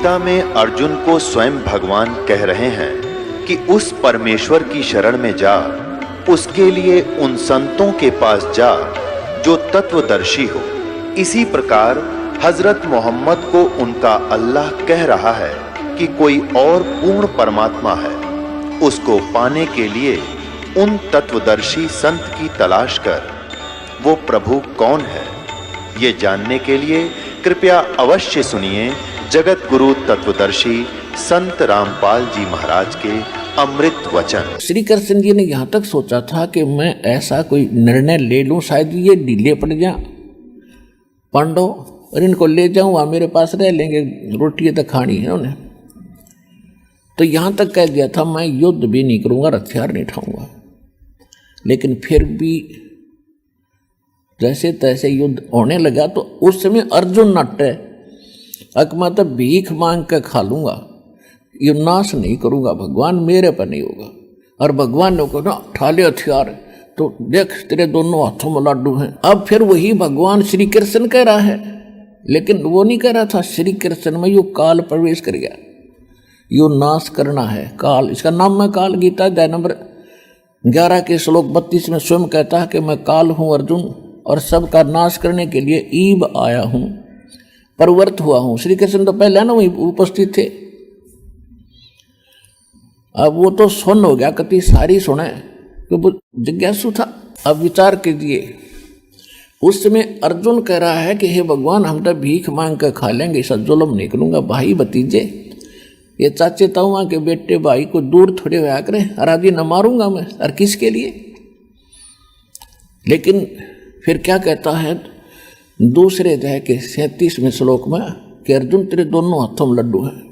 गीता में अर्जुन को स्वयं भगवान कह रहे हैं कि उस परमेश्वर की शरण में जा, उसके लिए उन संतों के पास जा जो तत्वदर्शी हो। इसी प्रकार हजरत मोहम्मद को उनका अल्लाह कह रहा है कि कोई और पूर्ण परमात्मा है, उसको पाने के लिए उन तत्वदर्शी संत की तलाश कर। वो प्रभु कौन है, ये जानने के लिए कृपया अवश्य सुनिए जगत गुरु तत्वदर्शी संत रामपाल जी महाराज के अमृत वचन। श्री कृष्ण जी ने यहाँ तक सोचा था कि मैं ऐसा कोई निर्णय ले लूं, शायद ये ढीले पड़ जा पांडव और इनको ले जाऊं, मेरे पास रह लेंगे, रोटी तो खानी है उन्हें। तो यहाँ तक कह दिया था मैं युद्ध भी नहीं करूंगा, हथियार नहीं उठाऊंगा। लेकिन फिर भी जैसे तैसे युद्ध होने लगा तो उस समय अर्जुन नटे मैं तो भीख मांग के खा लूंगा, ये नाश नहीं करूंगा, भगवान मेरे पर नहीं होगा। और भगवान ने कहा उठा ले हथियार, तो देख तेरे दोनों हाथों में लाडू हैं। अब फिर वही भगवान श्री कृष्ण कह रहा है, लेकिन वो नहीं कह रहा था श्री कृष्ण में यो काल प्रवेश कर गया, यो नाश करना है काल। इसका नाम है काल। गीता अध्याय नंबर 11 के श्लोक 32 में स्वयं कहता है कि मैं काल हूं अर्जुन और सबका नाश करने के लिए ईब आया हूं, परवर्त हुआ हूं। श्री कृष्ण तो पहले ना वही उपस्थित थे। अब वो तो सुन हो गया, कति सारी सुने, तो वो जिज्ञासु था। अब विचार कीजिए, उस समय अर्जुन कह रहा है कि हे भगवान हम तो भीख मांग कर खा लेंगे, ऐसा जुल्म नहीं करूंगा। भाई भतीजे ये चाचे ताऊआ के बेटे भाई को दूर थोड़े होया करें, अराधी न मारूंगा मैं, और किसके लिए। लेकिन फिर क्या कहता है दूसरे अध्याय के 37वें श्लोक में कि अर्जुन तेरे दोनों हाथों में लड्डू हैं,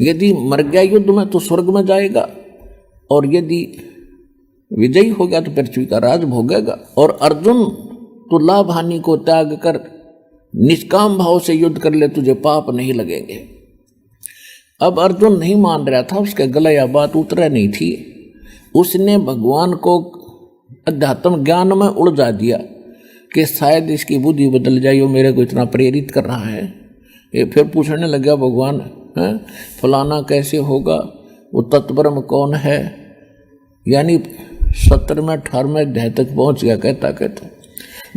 यदि मर गया युद्ध में तो स्वर्ग में जाएगा, और यदि विजयी हो गया तो पृथ्वी का राज भोगेगा। और अर्जुन तो लाभ हानि को त्याग कर निष्काम भाव से युद्ध कर ले, तुझे पाप नहीं लगेंगे। अब अर्जुन नहीं मान रहा था, उसके गले या बात उतर नहीं थी। उसने भगवान को अध्यात्म ज्ञान में उलझा दिया कि शायद इसकी बुद्धि बदल जाए, वो मेरे को इतना प्रेरित कर रहा है। ये फिर पूछने लग गया भगवान है फलाना कैसे होगा, वो तत्ब्रह्म कौन है। यानी 17वें 18वें अध्याय तक पहुंच गया कहता कहता।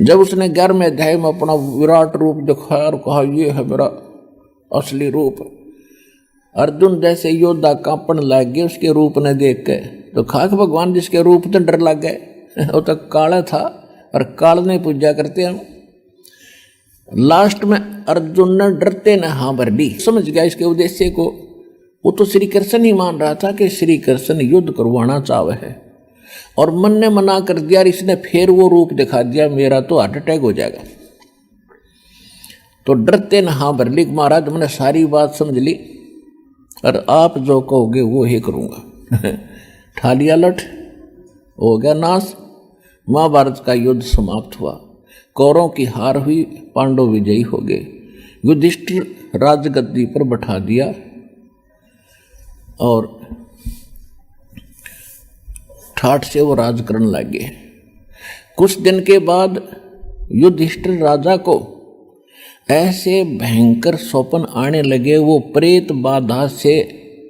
जब उसने 11वें अध्याय में अपना विराट रूप दिखाया और कहा ये है मेरा असली रूप, अर्जुन जैसे योद्धा कांपन लग गए उसके रूप ने देख के। तो खाक भगवान जिसके रूप तो डर लग गए, वो तो काला था और काल ने पूजा करते हैं। लास्ट में अर्जुन ने डरते ने हाँ भर दी, समझ गया इसके उद्देश्य को। वो तो श्री कृष्ण ही मान रहा था कि श्री कृष्ण युद्ध करवाना चाहे है, और मन ने मना कर दिया। इसने फिर वो रूप दिखा दिया, मेरा तो हार्ट अटैक हो जाएगा। तो डरते ने हाँ भर ली, महाराज मैंने सारी बात समझ ली और आप जो कहोगे वो ही करूँगा। ठालिया लठ हो गया नाश। महाभारत का युद्ध समाप्त हुआ, कौरवों की हार हुई, पांडव विजयी हो गए। युधिष्ठिर राजगद्दी पर बैठा दिया और ठाठ से वो राज करने लगे। कुछ दिन के बाद युधिष्ठिर राजा को ऐसे भयंकर स्वप्न आने लगे, वो प्रेत बाधा से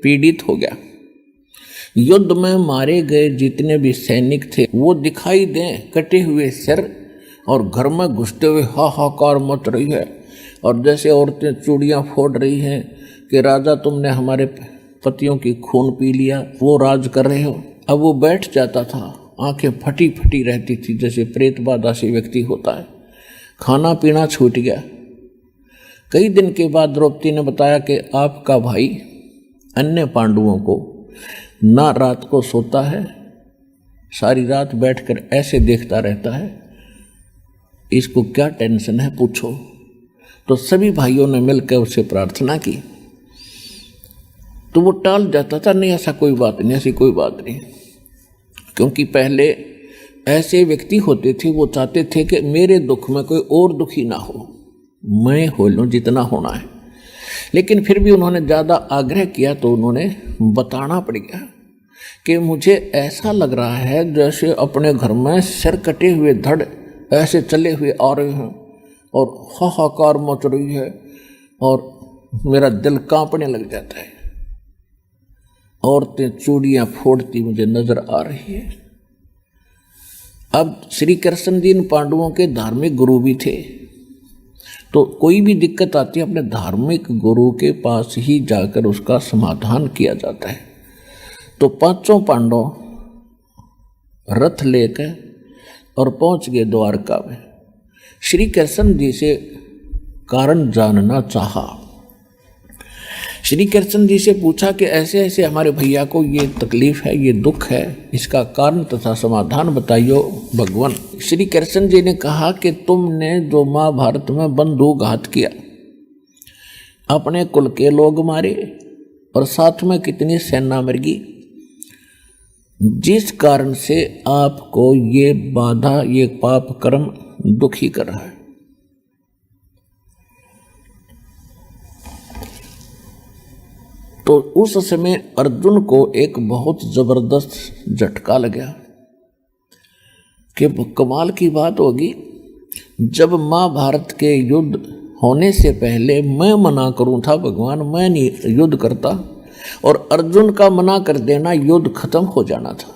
पीड़ित हो गया। युद्ध में मारे गए जितने भी सैनिक थे वो दिखाई दें, कटे हुए सिर, और घर में घुसते हुए हाहाकार मच रही है, और जैसे औरतें चूड़ियाँ फोड़ रही हैं कि राजा तुमने हमारे पतियों की खून पी लिया, वो राज कर रहे हो। अब वो बैठ जाता था, आंखें फटी फटी रहती थी जैसे प्रेत बाधा से व्यक्ति होता है। खाना पीना छूट गया। कई दिन के बाद द्रौपदी ने बताया कि आपका भाई अन्य पांडवों को ना रात को सोता है, सारी रात बैठकर ऐसे देखता रहता है, इसको क्या टेंशन है पूछो। तो सभी भाइयों ने मिलकर उससे प्रार्थना की, तो वो टाल जाता था, नहीं ऐसा कोई बात नहीं, ऐसी कोई बात नहीं। क्योंकि पहले ऐसे व्यक्ति होते थे, वो चाहते थे कि मेरे दुख में कोई और दुखी ना हो, मैं हो लूँ जितना होना है। लेकिन फिर भी उन्होंने ज़्यादा आग्रह किया तो उन्होंने बताना पड़ गया कि मुझे ऐसा लग रहा है जैसे अपने घर में सिर कटे हुए धड़ ऐसे चले हुए आ रहे हैं और हाहाकार मच रही है और मेरा दिल कांपने लग जाता है। औरतें चूड़ियां फोड़ती मुझे नजर आ रही है। अब श्री कृष्ण जी इन पांडवों के धार्मिक गुरु भी थे, तो कोई भी दिक्कत आती है अपने धार्मिक गुरु के पास ही जाकर उसका समाधान किया जाता है। तो पांचों पांडव रथ लेकर और पहुंच गए द्वारका में। श्री कृष्ण जी से कारण जानना चाहा। श्री कृष्ण जी से पूछा कि ऐसे ऐसे हमारे भैया को ये तकलीफ है, ये दुख है, इसका कारण तथा समाधान बताइयो भगवान। श्री कृष्ण जी ने कहा कि तुमने जो महाभारत में बंधु घात किया, अपने कुल के लोग मारे और साथ में कितनी सेना मर गई, जिस कारण से आपको ये बाधा, ये पाप कर्म दुखी कर रहा है। तो उस समय अर्जुन को एक बहुत जबरदस्त झटका लगा कि कमाल की बात होगी, जब महाभारत के युद्ध होने से पहले मैं मना करूं था भगवान, मैं नहीं युद्ध करता, और अर्जुन का मना कर देना युद्ध खत्म हो जाना था।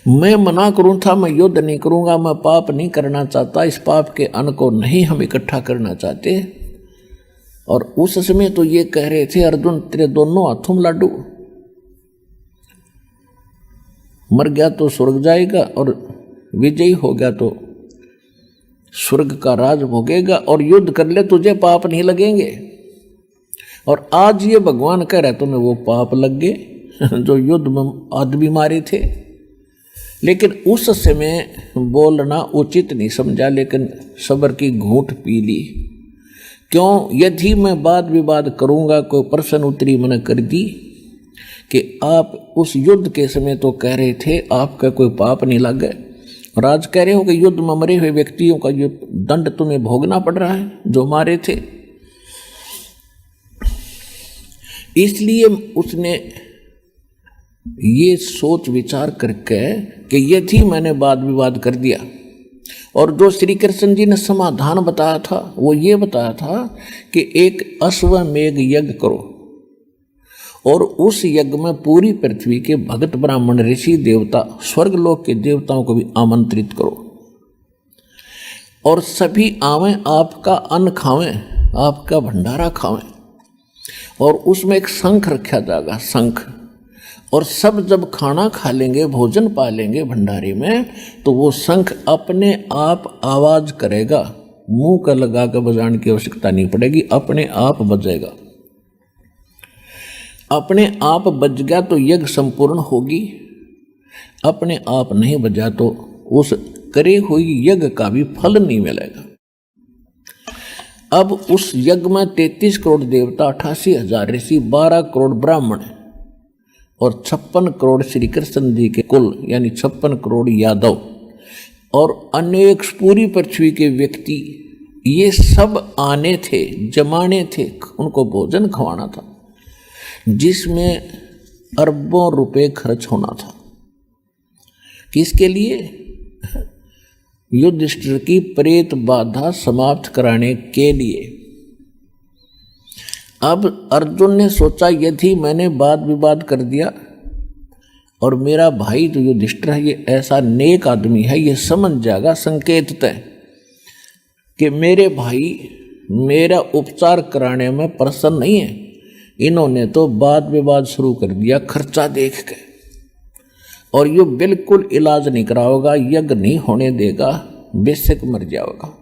मैं मना करूं था, मैं युद्ध नहीं करूंगा, मैं पाप नहीं करना चाहता, इस पाप के अन्न को नहीं हम इकट्ठा करना चाहते। और उस समय तो ये कह रहे थे अर्जुन तेरे दोनों हाथों में लाडू, मर गया तो स्वर्ग जाएगा और विजयी हो गया तो स्वर्ग का राज भोगेगा, और युद्ध कर ले तुझे पाप नहीं लगेंगे। और आज ये भगवान कह रहे तुम्हें वो पाप लग गए जो युद्ध में आदमी मारे थे। लेकिन उस समय बोलना उचित नहीं समझा, लेकिन सब्र की घूंट पी ली। क्यों? यदि मैं वाद विवाद करूंगा, कोई प्रश्न उत्तरी मैंने कर दी कि आप उस युद्ध के समय तो कह रहे थे आपका कोई पाप नहीं लग गए, और आज कह रहे हो कि युद्ध में मरे हुए व्यक्तियों का ये दंड तुम्हें भोगना पड़ रहा है जो मारे थे। इसलिए उसने ये सोच विचार करके कि यदि मैंने वाद विवाद कर दिया, और जो श्री कृष्ण जी ने समाधान बताया था वो ये बताया था कि एक अश्वमेघ यज्ञ करो, और उस यज्ञ में पूरी पृथ्वी के भगत ब्राह्मण ऋषि देवता स्वर्गलोक के देवताओं को भी आमंत्रित करो, और सभी आवें, आपका अन्न खावें, आपका भंडारा खावें। और उसमें एक शंख रखा जाएगा, शंख, और सब जब खाना खा लेंगे, भोजन पा लेंगे भंडारे में, तो वो शंख अपने आप आवाज करेगा, मुंह का लगा कर बजाने की आवश्यकता नहीं पड़ेगी, अपने आप बजेगा। अपने आप बज गया तो यज्ञ संपूर्ण होगी, अपने आप नहीं बजा तो उस करे हुई यज्ञ का भी फल नहीं मिलेगा। अब उस यज्ञ में 33 करोड़ देवता, 88,000 ऋषि, 12 करोड़ ब्राह्मण और 56 करोड़ श्री कृष्ण जी के कुल, यानी 56 करोड़ यादव और अनेक पूरी पृथ्वी के व्यक्ति, ये सब आने थे, जमाने थे, उनको भोजन खवाना था, जिसमें अरबों रुपए खर्च होना था। किसके लिए? युधिष्ठिर की प्रेत बाधा समाप्त कराने के लिए। अब अर्जुन ने सोचा यदि मैंने वाद विवाद कर दिया और मेरा भाई तो युधिष्ठिर है, ये ऐसा नेक आदमी है, ये समझ जाएगा संकेत तय कि मेरे भाई मेरा उपचार कराने में प्रसन्न नहीं है। इन्होंने तो वाद विवाद शुरू कर दिया खर्चा देख के, और ये बिल्कुल इलाज नहीं कराओगा, यज्ञ नहीं होने देगा, बेशक मर जाओगा,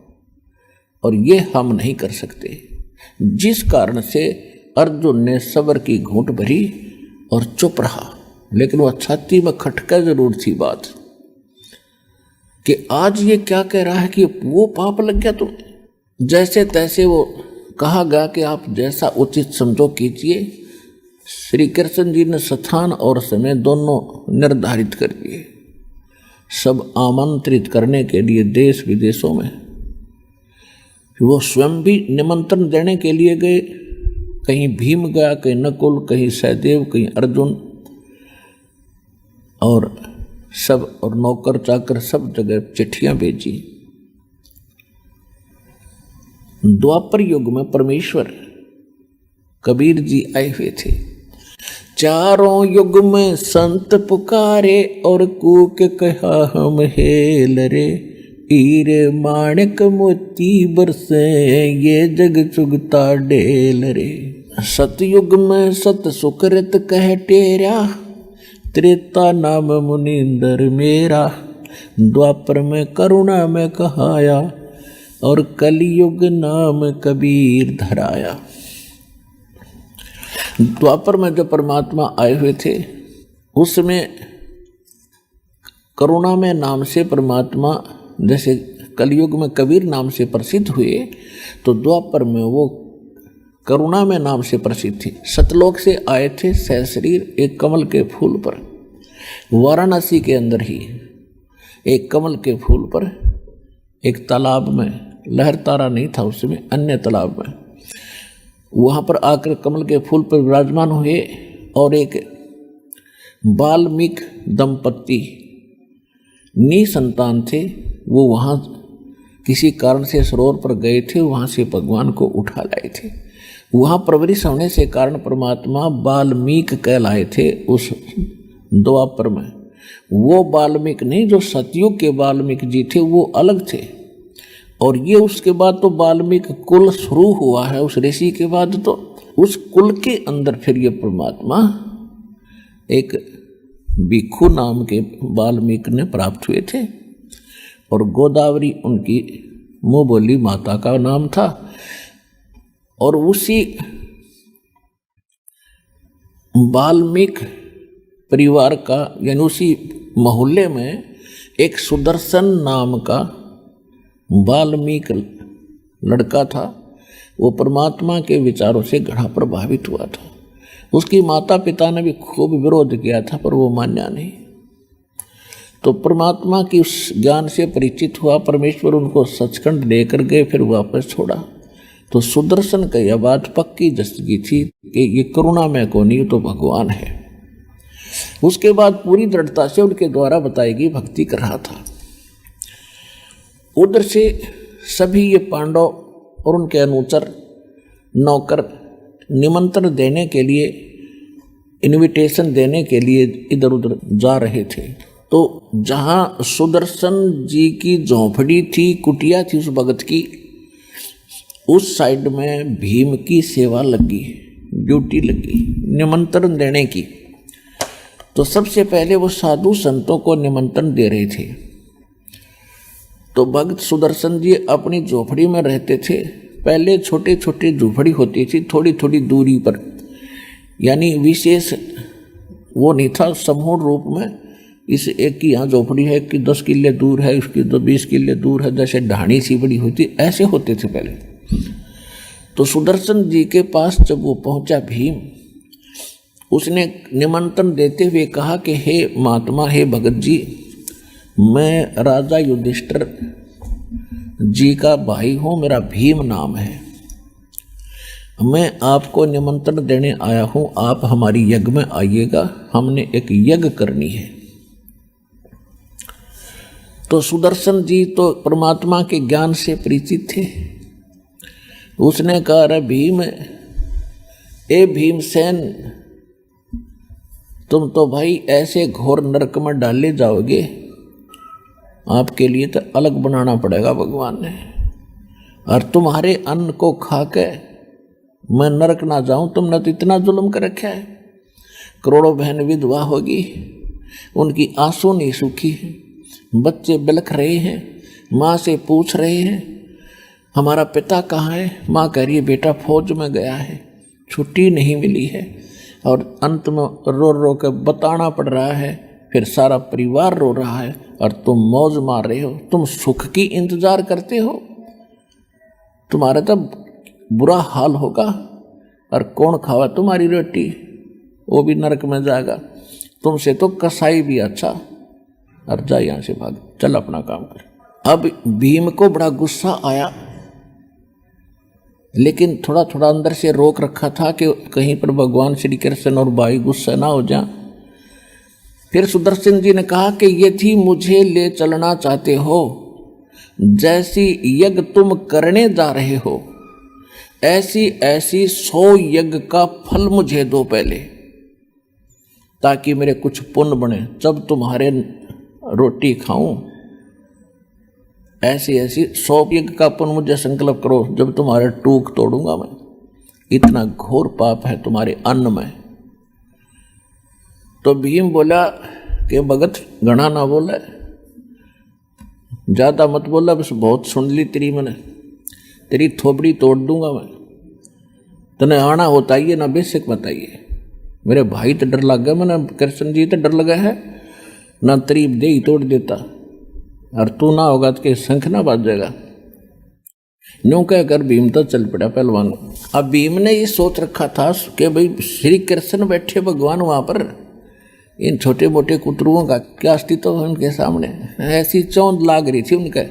और ये हम नहीं कर सकते। जिस कारण से अर्जुन ने सब्र की घूंट भरी और चुप रहा, लेकिन वह छाती में खटका जरूर थी बात कि आज ये क्या कह रहा है कि वो पाप लग गया तुम। जैसे तैसे वो कहा गया कि आप जैसा उचित समझो कीजिए। श्री कृष्ण जी ने स्थान और समय दोनों निर्धारित कर दिए, सब आमंत्रित करने के लिए देश विदेशों में। वो स्वयं भी निमंत्रण देने के लिए गए, कहीं भीम गया, कहीं नकुल, कहीं सहदेव, कहीं अर्जुन, और सब, और नौकर चाकर सब जगह चिट्ठियां भेजी। द्वापर युग में परमेश्वर कबीर जी आए हुए थे। चारों युग में संत पुकारे और कूक कहा हम हेल रे, हीरे माणिक मोती बरसे ये जग चुगता डेल रे। सतयुग में सत सुकृत कह टेरा, त्रेता नाम मुनिंदर मेरा, द्वापर में करुणा में कहाया और कलयुग नाम कबीर धराया। द्वापर में जो परमात्मा आए हुए थे उसमें करुणा में नाम से परमात्मा जैसे कलयुग में कबीर नाम से प्रसिद्ध हुए, तो द्वापर में वो करुणा में नाम से प्रसिद्ध थे। सतलोक से आए थे सहशरीर एक कमल के फूल पर, वाराणसी के अंदर ही एक कमल के फूल पर एक तालाब में, लहर तारा नहीं था उसमें, अन्य तालाब में, वहाँ पर आकर कमल के फूल पर विराजमान हुए और एक वाल्मीकि दंपत्ति निसंतान थे, वो वहाँ किसी कारण से सरोवर पर गए थे, वहाँ से भगवान को उठा लाए थे। वहाँ परवरिश होने से कारण परमात्मा वाल्मीकि कहलाए थे उस द्वापर में। वो वाल्मीकि नहीं जो सतयुग के वाल्मीकि जी थे, वो अलग थे। और ये उसके बाद तो वाल्मीकि कुल शुरू हुआ है उस ऋषि के बाद, तो उस कुल के अंदर फिर ये परमात्मा एक भिक्षु नाम के वाल्मीकि ने प्राप्त हुए थे और गोदावरी उनकी मुँह बोली माता का नाम था। और उसी वाल्मीकि परिवार का यानी उसी मोहल्ले में एक सुदर्शन नाम का वाल्मीकि लड़का था। वो परमात्मा के विचारों से गढ़ा प्रभावित हुआ था। उसकी माता पिता ने भी खूब विरोध किया था पर वो मान्या नहीं। तो परमात्मा की उस ज्ञान से परिचित हुआ, परमेश्वर उनको सचखंड लेकर गए, फिर वापस छोड़ा। तो सुदर्शन का यह बात पक्की दस्तगी थी कि ये करुणा में को नहीं तो भगवान है। उसके बाद पूरी दृढ़ता से उनके द्वारा बताई गई भक्ति कर रहा था। उधर से सभी ये पांडव और उनके अनुचर नौकर निमंत्रण देने के लिए, इनविटेशन देने के लिए इधर उधर जा रहे थे। तो जहाँ सुदर्शन जी की झोंपड़ी थी, कुटिया थी उस भगत की, उस साइड में भीम की सेवा लगी, ड्यूटी लगी निमंत्रण देने की। तो सबसे पहले वो साधु संतों को निमंत्रण दे रहे थे। तो भक्त सुदर्शन जी अपनी झोपड़ी में रहते थे। पहले छोटे छोटे झोपड़ी होती थी थोड़ी थोड़ी दूरी पर, यानी विशेष वो नहीं था समूह रूप में। इस एक की यहाँ झोपड़ी है, एक की 10 किले दूर है, उसकी 20 किले दूर है, जैसे ढाणी सी बड़ी होती, ऐसे होते थे पहले। तो सुदर्शन जी के पास जब वो पहुंचा भीम, उसने निमंत्रण देते हुए कहा कि हे महात्मा, हे भगत जी, मैं राजा युधिष्ठिर जी का भाई हूँ, मेरा भीम नाम है, मैं आपको निमंत्रण देने आया हूँ, आप हमारी यज्ञ में आइएगा, हमने एक यज्ञ करनी है। तो सुदर्शन जी तो परमात्मा के ज्ञान से परिचित थे। उसने कहा, अरे भीम, ए भीमसेन, तुम तो भाई ऐसे घोर नरक में डाले जाओगे, आपके लिए तो अलग बनाना पड़ेगा भगवान ने, और तुम्हारे अन्न को खा के मैं नरक ना जाऊं, तुमने तो इतना जुल्म कर रखा है। करोड़ों बहन विधवा होगी, उनकी आंसू नहीं सूखी है, बच्चे बिलख रहे हैं, माँ से पूछ रहे हैं हमारा पिता कहाँ है, माँ कह रही है बेटा फौज में गया है, छुट्टी नहीं मिली है, और अंत में रो रो के बताना पड़ रहा है, फिर सारा परिवार रो रहा है और तुम मौज मार रहे हो, तुम सुख की इंतजार करते हो, तुम्हारा तो बुरा हाल होगा, और कौन खावा तुम्हारी रोटी, वो भी नरक में जाएगा, तुमसे तो कसाई भी अच्छा, और जा यहाँ से भाग, चल अपना काम कर। अब भीम को बड़ा गुस्सा आया, लेकिन थोड़ा थोड़ा अंदर से रोक रखा था कि कहीं पर भगवान श्री कृष्ण और भाई गुस्सा ना हो जाए। फिर सुदर्शन जी ने कहा कि यदि मुझे ले चलना चाहते हो, जैसी यज्ञ तुम करने जा रहे हो ऐसी ऐसी 100 यज्ञ का फल मुझे दो पहले, ताकि मेरे कुछ पुण्य बने, जब तुम्हारे रोटी खाऊं ऐसी ऐसी 100 यज्ञ का पुण्य मुझे संकल्प करो, जब तुम्हारे टूक तोड़ूंगा मैं। इतना घोर पाप है तुम्हारे अन्न में। तो भीम बोला कि भगत घना ना बोला, ज्यादा मत बोला, बस बहुत सुन ली तेरी, मैंने तेरी थोपड़ी तोड़ दूंगा मैं। तने आना होता ही है ना, बेशक बताइए। मेरे भाई तो डर लग गया, मैंने कृष्ण जी तो डर लगा है ना, तेरी दे ही तोड़ देता, और तू ना होगा तो के शंख ना बाज जाएगा। यूं कहकर भीम तो चल पड़ा पहलवान। अब भीम ने ये सोच रखा था कि भाई श्री कृष्ण बैठे भगवान वहां पर, इन छोटे मोटे कुतरुओं का क्या अस्तित्व है उनके सामने। ऐसी चौंध लाग रही थी उनके,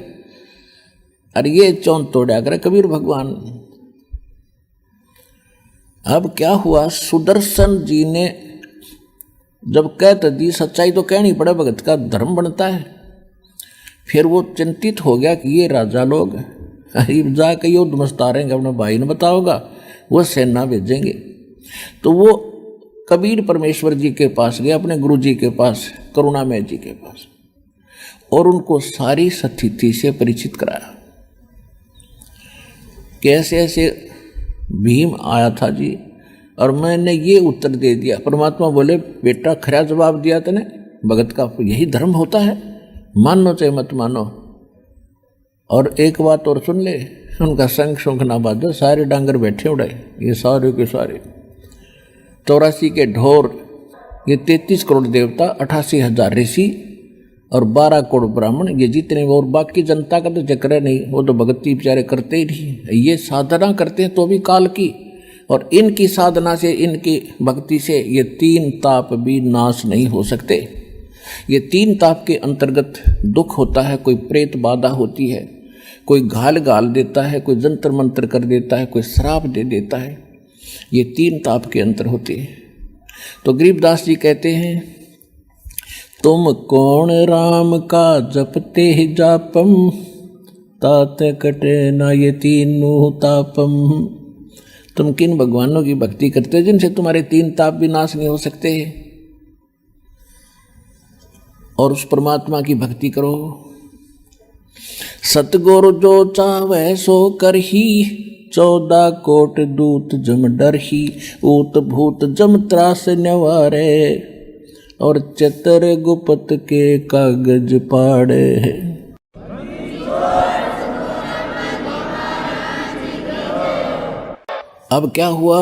और ये चौंध तोड़ा करे कबीर भगवान। अब क्या हुआ, सुदर्शन जी ने जब कहते दी सच्चाई तो कहनी पड़े, भगत का धर्म बनता है। फिर वो चिंतित हो गया कि ये राजा लोग जाके युद्ध मस्तारेंगे, अपने भाई ने बताओगा, वो सेना भेजेंगे। तो वो कबीर परमेश्वर जी के पास गया, अपने गुरु जी के पास, करुणामय जी के पास, और उनको सारी स्थिति से परिचित कराया कि ऐसे ऐसे भीम आया था जी, और मैंने ये उत्तर दे दिया। परमात्मा बोले बेटा खरा जवाब दिया तूने, भगत का यही धर्म होता है, मानो चाहे मत मानो। और एक बात और सुन ले, उनका शंख शंख ना बाजो, सारे डांगर बैठे उड़े, ये सारे के सारे 84 के ढोर, ये 33 करोड़ देवता, 88,000 ऋषि और 12 करोड़ ब्राह्मण, ये जितने, और बाकी जनता का तो जिक्र नहीं, वो तो भक्ति बेचारे करते ही नहीं। ये साधना करते हैं तो भी काल की, और इनकी साधना से, इनकी भक्ति से ये 3 ताप भी नाश नहीं हो सकते। ये 3 ताप के अंतर्गत दुख होता है, कोई प्रेत बाधा होती है, कोई घाल घाल देता है, कोई जंतर मंत्र कर देता है, कोई श्राप दे देता है, ये 3 ताप के अंतर होते हैं। तो गरीबदास जी कहते हैं, तुम कौन राम का जपते ही जापम, तात कटे ना ये 3 तापम। तुम किन भगवानों की भक्ति करते हो जिनसे तुम्हारे 3 ताप भी नाश नहीं हो सकते, और उस परमात्मा की भक्ति करो। सतगुरु जो चावै सो कर ही, 14 कोट दूत जम डर ही, ऊत भूत जम त्रास निवारे, और चतर गुपत के कागज पाड़े। अब क्या हुआ,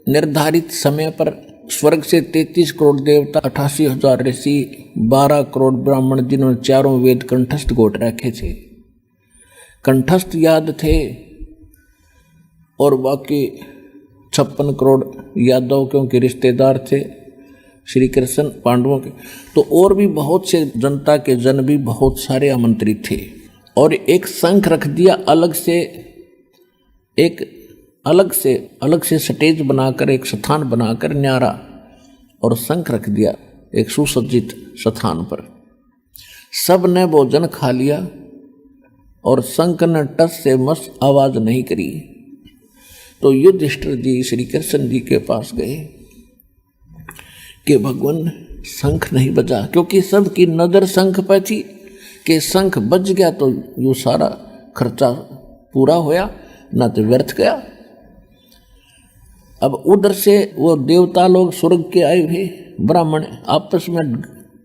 निर्धारित समय पर स्वर्ग से 33 करोड़ देवता, 88,000 ऋषि, 12 करोड़ ब्राह्मण, जिन्होंने 4 वेद कंठस्थ गोट रखे थे, कंठस्थ याद थे, और बाकी 56 करोड़ यादव क्योंकि रिश्तेदार थे श्री कृष्ण पांडवों के, तो और भी बहुत से जनता के जन भी बहुत सारे आमंत्रित थे। और एक शंख रख दिया अलग से, एक अलग से स्टेज बनाकर, एक स्थान बनाकर न्यारा, और शंख रख दिया एक सुसज्जित स्थान पर। सब ने भोजन खा लिया, और शंख ने टस से मस आवाज नहीं करी। तो युधिष्ठिर जी श्री कृष्ण जी के पास गए कि भगवान शंख नहीं बजा, क्योंकि सबकी नजर शंख पर थी कि शंख बज गया तो यो सारा खर्चा पूरा होया, ना तो व्यर्थ गया। अब उधर से वो देवता लोग स्वर्ग के आए हुए ब्राह्मण आपस में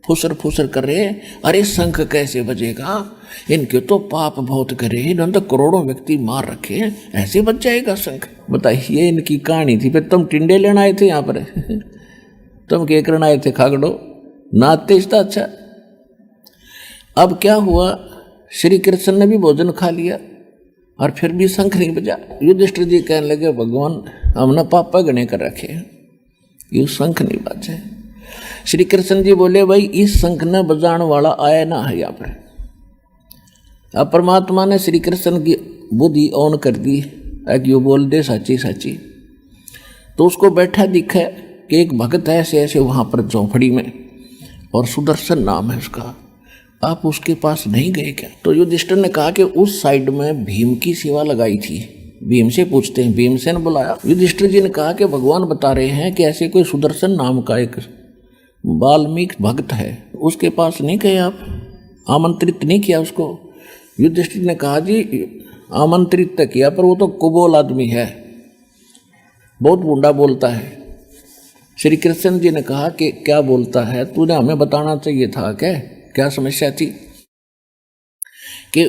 फुसर फुसर कर रहे हैं, अरे शंख कैसे बजेगा, इनके तो पाप बहुत करे, इन्होंने तो करोड़ों व्यक्ति मार रखे हैं, ऐसे बच जाएगा शंख। बताइए, इनकी कहानी थी। फिर तुम टिंडे लेना आए थे यहाँ पर तुम क्या करना आए थे, खागड़ो नाते इसका अच्छा। अब क्या हुआ, श्री कृष्ण ने भी भोजन खा लिया और फिर भी शंख नहीं बजा। युधिष्ठिर जी कहने लगे, भगवान हमने पापा गणे कर रखे हैं, ये शंख नहीं बाजे। श्री कृष्ण जी बोले, भाई इस शंख ने बजाने वाला आया ना है यहाँ पर। अब परमात्मा ने श्री कृष्ण की बुद्धि ऑन कर दी, यो बोल दे साची साची। तो उसको बैठा दिखा कि एक भगत है ऐसे ऐसे वहाँ पर झोंपड़ी में, और सुदर्शन नाम है उसका, आप उसके पास नहीं गए क्या? तो युधिष्ठिर ने कहा कि उस साइड में भीम की सेवा लगाई थी, भीम से पूछते हैं। भीमसेन बुलाया। युधिष्ठिर जी ने कहा कि भगवान बता रहे हैं कि ऐसे कोई सुदर्शन नाम का एक वाल्मीकि भक्त है, उसके पास नहीं गए आप, आमंत्रित नहीं किया उसको। युधिष्ठिर ने कहा जी आमंत्रित तो किया, पर वो तो कुबोल आदमी है, बहुत बूढ़ा बोलता है। श्री कृष्ण जी ने कहा कि क्या बोलता है, तूने हमें बताना चाहिए था, क्या समस्या थी? कि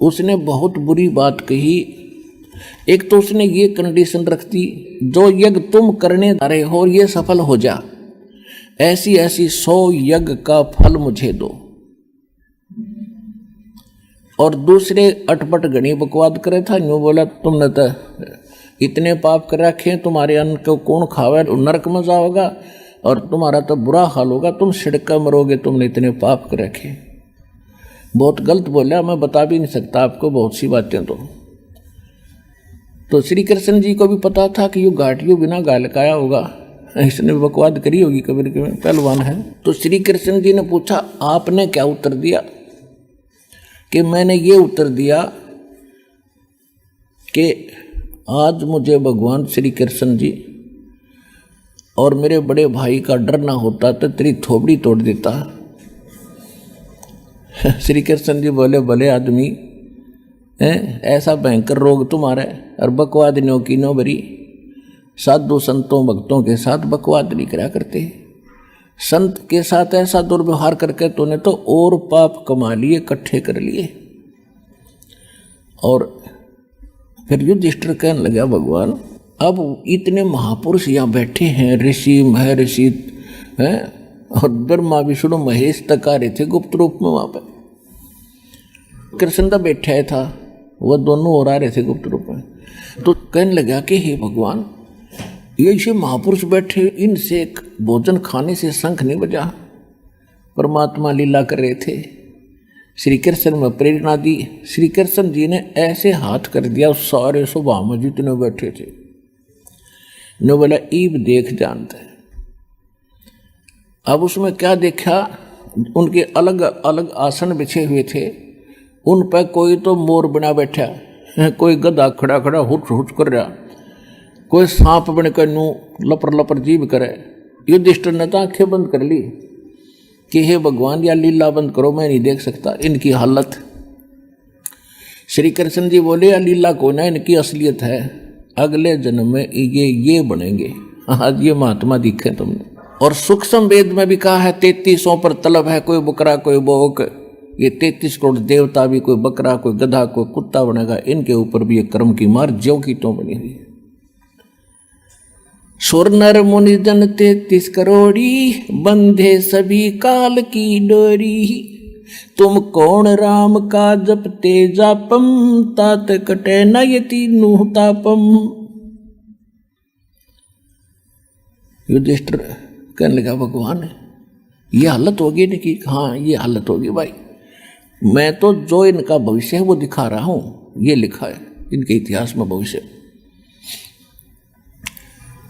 उसने बहुत बुरी बात कही। एक तो उसने ये कंडीशन रख दी, जो यज्ञ तुम करने जा रहे हो ये सफल हो जा, ऐसी ऐसी 100 यज्ञ का फल मुझे दो। और दूसरे अटपट गणी बकवाद करे था, यूं बोला तुमने तो इतने पाप कर रखे, तुम्हारे अन्न को कौन खावे, नरक में जाओगा और तुम्हारा तो बुरा हाल होगा, तुम छिड़का मरोगे, तुमने इतने पाप कर रखे। बहुत गलत बोला, मैं बता भी नहीं सकता आपको बहुत सी बातें। तो श्री कृष्ण जी को भी पता था कि यू घाटियों बिना गाल काया होगा, इसने बकवाद करी होगी, कबीर के पहलवान है। तो श्री कृष्ण जी ने पूछा आपने क्या उत्तर दिया? कि मैंने ये उत्तर दिया कि आज मुझे भगवान श्री कृष्ण जी और मेरे बड़े भाई का डर ना होता तो तेरी थोबड़ी तोड़ देता। श्री कृष्ण जी बोले भले आदमी ऐसा भयंकर रोग तुम्हारा और बकवाद नो की नो बरी। साधु संतों भक्तों के साथ बकवाद नहीं करा करते, संत के साथ ऐसा दुर्व्यवहार करके तूने तो और पाप कमा लिए, इकट्ठे कर लिए। और फिर युधिष्ठिर कहने लगा भगवान अब इतने महापुरुष यहाँ बैठे हैं, ऋषि महर्षि हैं, और ब्रह्मा विष्णु महेश तक आ रहे थे गुप्त रूप में। वहाँ पर कृष्ण तो बैठा था, वह दोनों और आ रहे थे गुप्त रूप में। तो कहने लगा कि हे भगवान ये ऐसे महापुरुष बैठे, इनसे भोजन खाने से शंख नहीं बजा। परमात्मा लीला कर रहे थे, श्री कृष्ण में प्रेरणा दी। श्री कृष्ण जी ने ऐसे हाथ कर दिया उस सारे सभा में जितने बैठे थे, ने बोला ईब देख जानते हैं। अब उसमें क्या देखा, उनके अलग अलग आसन बिछे हुए थे, उन पर कोई तो मोर बना बैठा, कोई गधा खड़ा खड़ा हुट हुट कर रहा, कोई सांप बनकर नू लपर लपर जीभ करे। युधिष्ठिर ने तो आंखें बंद कर ली कि हे भगवान या लीला बंद करो, मैं नहीं देख सकता इनकी हालत। श्री कृष्ण जी बोले या लीला को ना, इनकी असलियत है, अगले जन्म में ये बनेंगे। आज ये महात्मा दिखे तुमने। और सूक्ष्म वेद में भी कहा है 3300 पर तलब है, कोई बकरा कोई बोक, ये 33 करोड़ देवता भी कोई बकरा कोई गधा कोई कुत्ता बनेगा, इनके ऊपर भी ये कर्म की मार ज्यों की त्यों बनी हुई है। सुर नर मुनि जन 33 करोड़ी, बंधे सभी काल की डोरी, तुम कौन राम का जपते जापम, तात कटे न यति नुह तापम। युधिष्ठिर कहने लगा भगवान ये हालत होगी नहीं कि हाँ ये हालत होगी भाई, मैं तो जो इनका भविष्य है वो दिखा रहा हूं, ये लिखा है इनके इतिहास में भविष्य।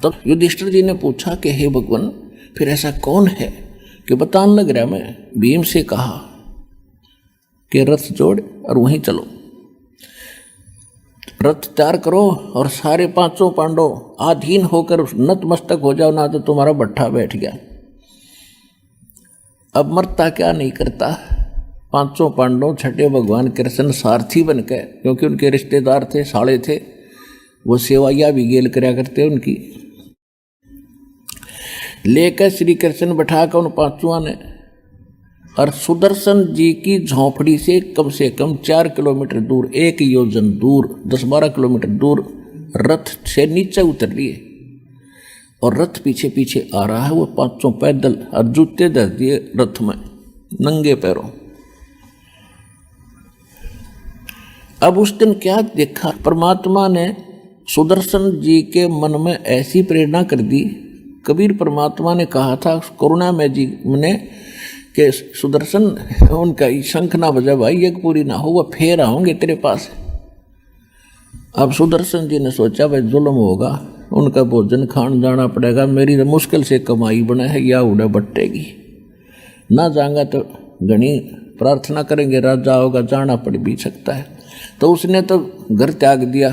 तब युधिष्ठिर जी ने पूछा कि हे भगवान फिर ऐसा कौन है कि बताने लग रहा। मैं भीम से कहा कि रथ जोड़ और वहीं चलो, रथ तैयार करो और सारे 5 पांडव आधीन होकर नतमस्तक हो जाओ, ना तो तुम्हारा भट्ठा बैठ गया। अब मरता क्या नहीं करता, 5 पांडव छठे भगवान कृष्ण सारथी बन के, क्योंकि उनके रिश्तेदार थे, साले थे, वो सेवाइया भी गेल कराया करते उनकी, लेकर श्री कृष्ण बैठा कर उन 5 ने और सुदर्शन जी की झोंपड़ी से कम 4 किलोमीटर दूर, 1 योजन दूर, 10-12 किलोमीटर दूर रथ से नीचे उतर लिए और रथ पीछे पीछे आ रहा है। वो 5 पैदल और जूते धर दिए रथ में नंगे पैरों। अब उस दिन क्या देखा, परमात्मा ने सुदर्शन जी के मन में ऐसी प्रेरणा कर दी। कबीर परमात्मा ने कहा था करुणा में जी ने कि सुदर्शन उनका शंख ना बजा भाई, यज्ञ पूरी ना हो, वह फेर आऊंगे तेरे पास। अब सुदर्शन जी ने सोचा भाई जुल्म होगा, उनका भोजन खान जाना पड़ेगा, मेरी तो मुश्किल से कमाई बना है या उड़े बट्टेगी, ना जाऊंगा तो घनी प्रार्थना करेंगे राजा होगा, जाना पड़ भी सकता है। तो उसने तो घर त्याग दिया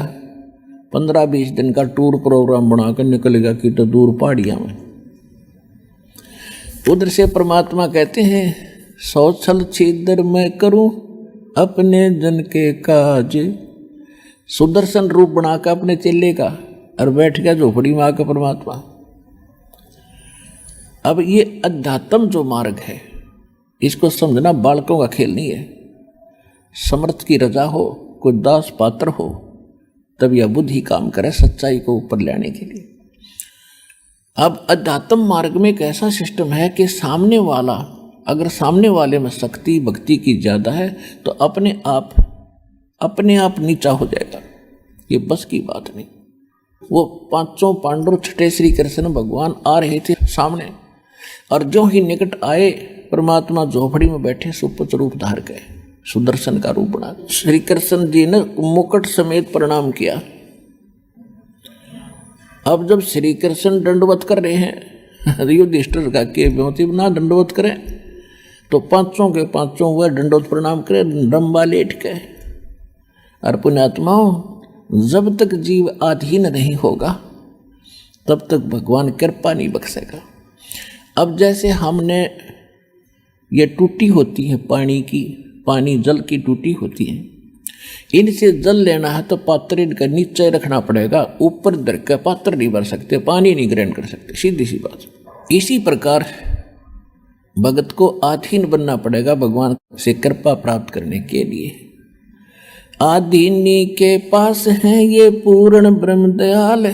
15-20 दिन का टूर प्रोग्राम बनाकर निकलेगा कि तो दूर पहाड़ियां में। उधर से परमात्मा कहते हैं, सौ छल छिद्र मैं करूं अपने जन के काज। सुदर्शन रूप बनाकर अपने चेले का और बैठ गया झोपड़ी में आकर परमात्मा। अब ये अध्यात्म जो मार्ग है, इसको समझना बालकों का खेल नहीं है। समर्थ की रजा हो, कोई दास पात्र हो, तब यह बुद्धि काम करे सच्चाई को ऊपर लाने के लिए। अब अध्यात्म मार्ग में एक ऐसा सिस्टम है कि सामने वाला, अगर सामने वाले में शक्ति भक्ति की ज्यादा है तो अपने आप नीचा हो जाएगा। ये बस की बात नहीं। वो पांचों पांडव छठे श्री कृष्ण भगवान आ रहे थे सामने, और जो ही निकट आए परमात्मा झोपड़ी में बैठे सुपुत्र रूप धार गए, सुदर्शन का रूप बना। श्री कृष्ण जी ने मुकुट समेत प्रणाम किया। अब जब श्री कृष्ण दंडवत कर रहे हैं, युधिष्ठिर का के ब्योति ना दंडवत करें, तो पांचों के पांचों वह दंडवत प्रणाम करें लंबा लेट के। और पुण्यात्माओं, जब तक जीव अधीन नहीं होगा तब तक भगवान कृपा नहीं बख्शेगा। अब जैसे हमने ये टूटी होती है पानी जल की टूटी होती है, इनसे जल लेना है तो पात्र इनका नीचे रखना पड़ेगा, ऊपर धर के पात्र नहीं भर सकते, पानी नहीं ग्रहण कर सकते, सीधी सी बात। इसी प्रकार भगत को अधीन बनना पड़ेगा भगवान से कृपा प्राप्त करने के लिए। आदीनी के पास है ये पूर्ण ब्रह्म दयाल,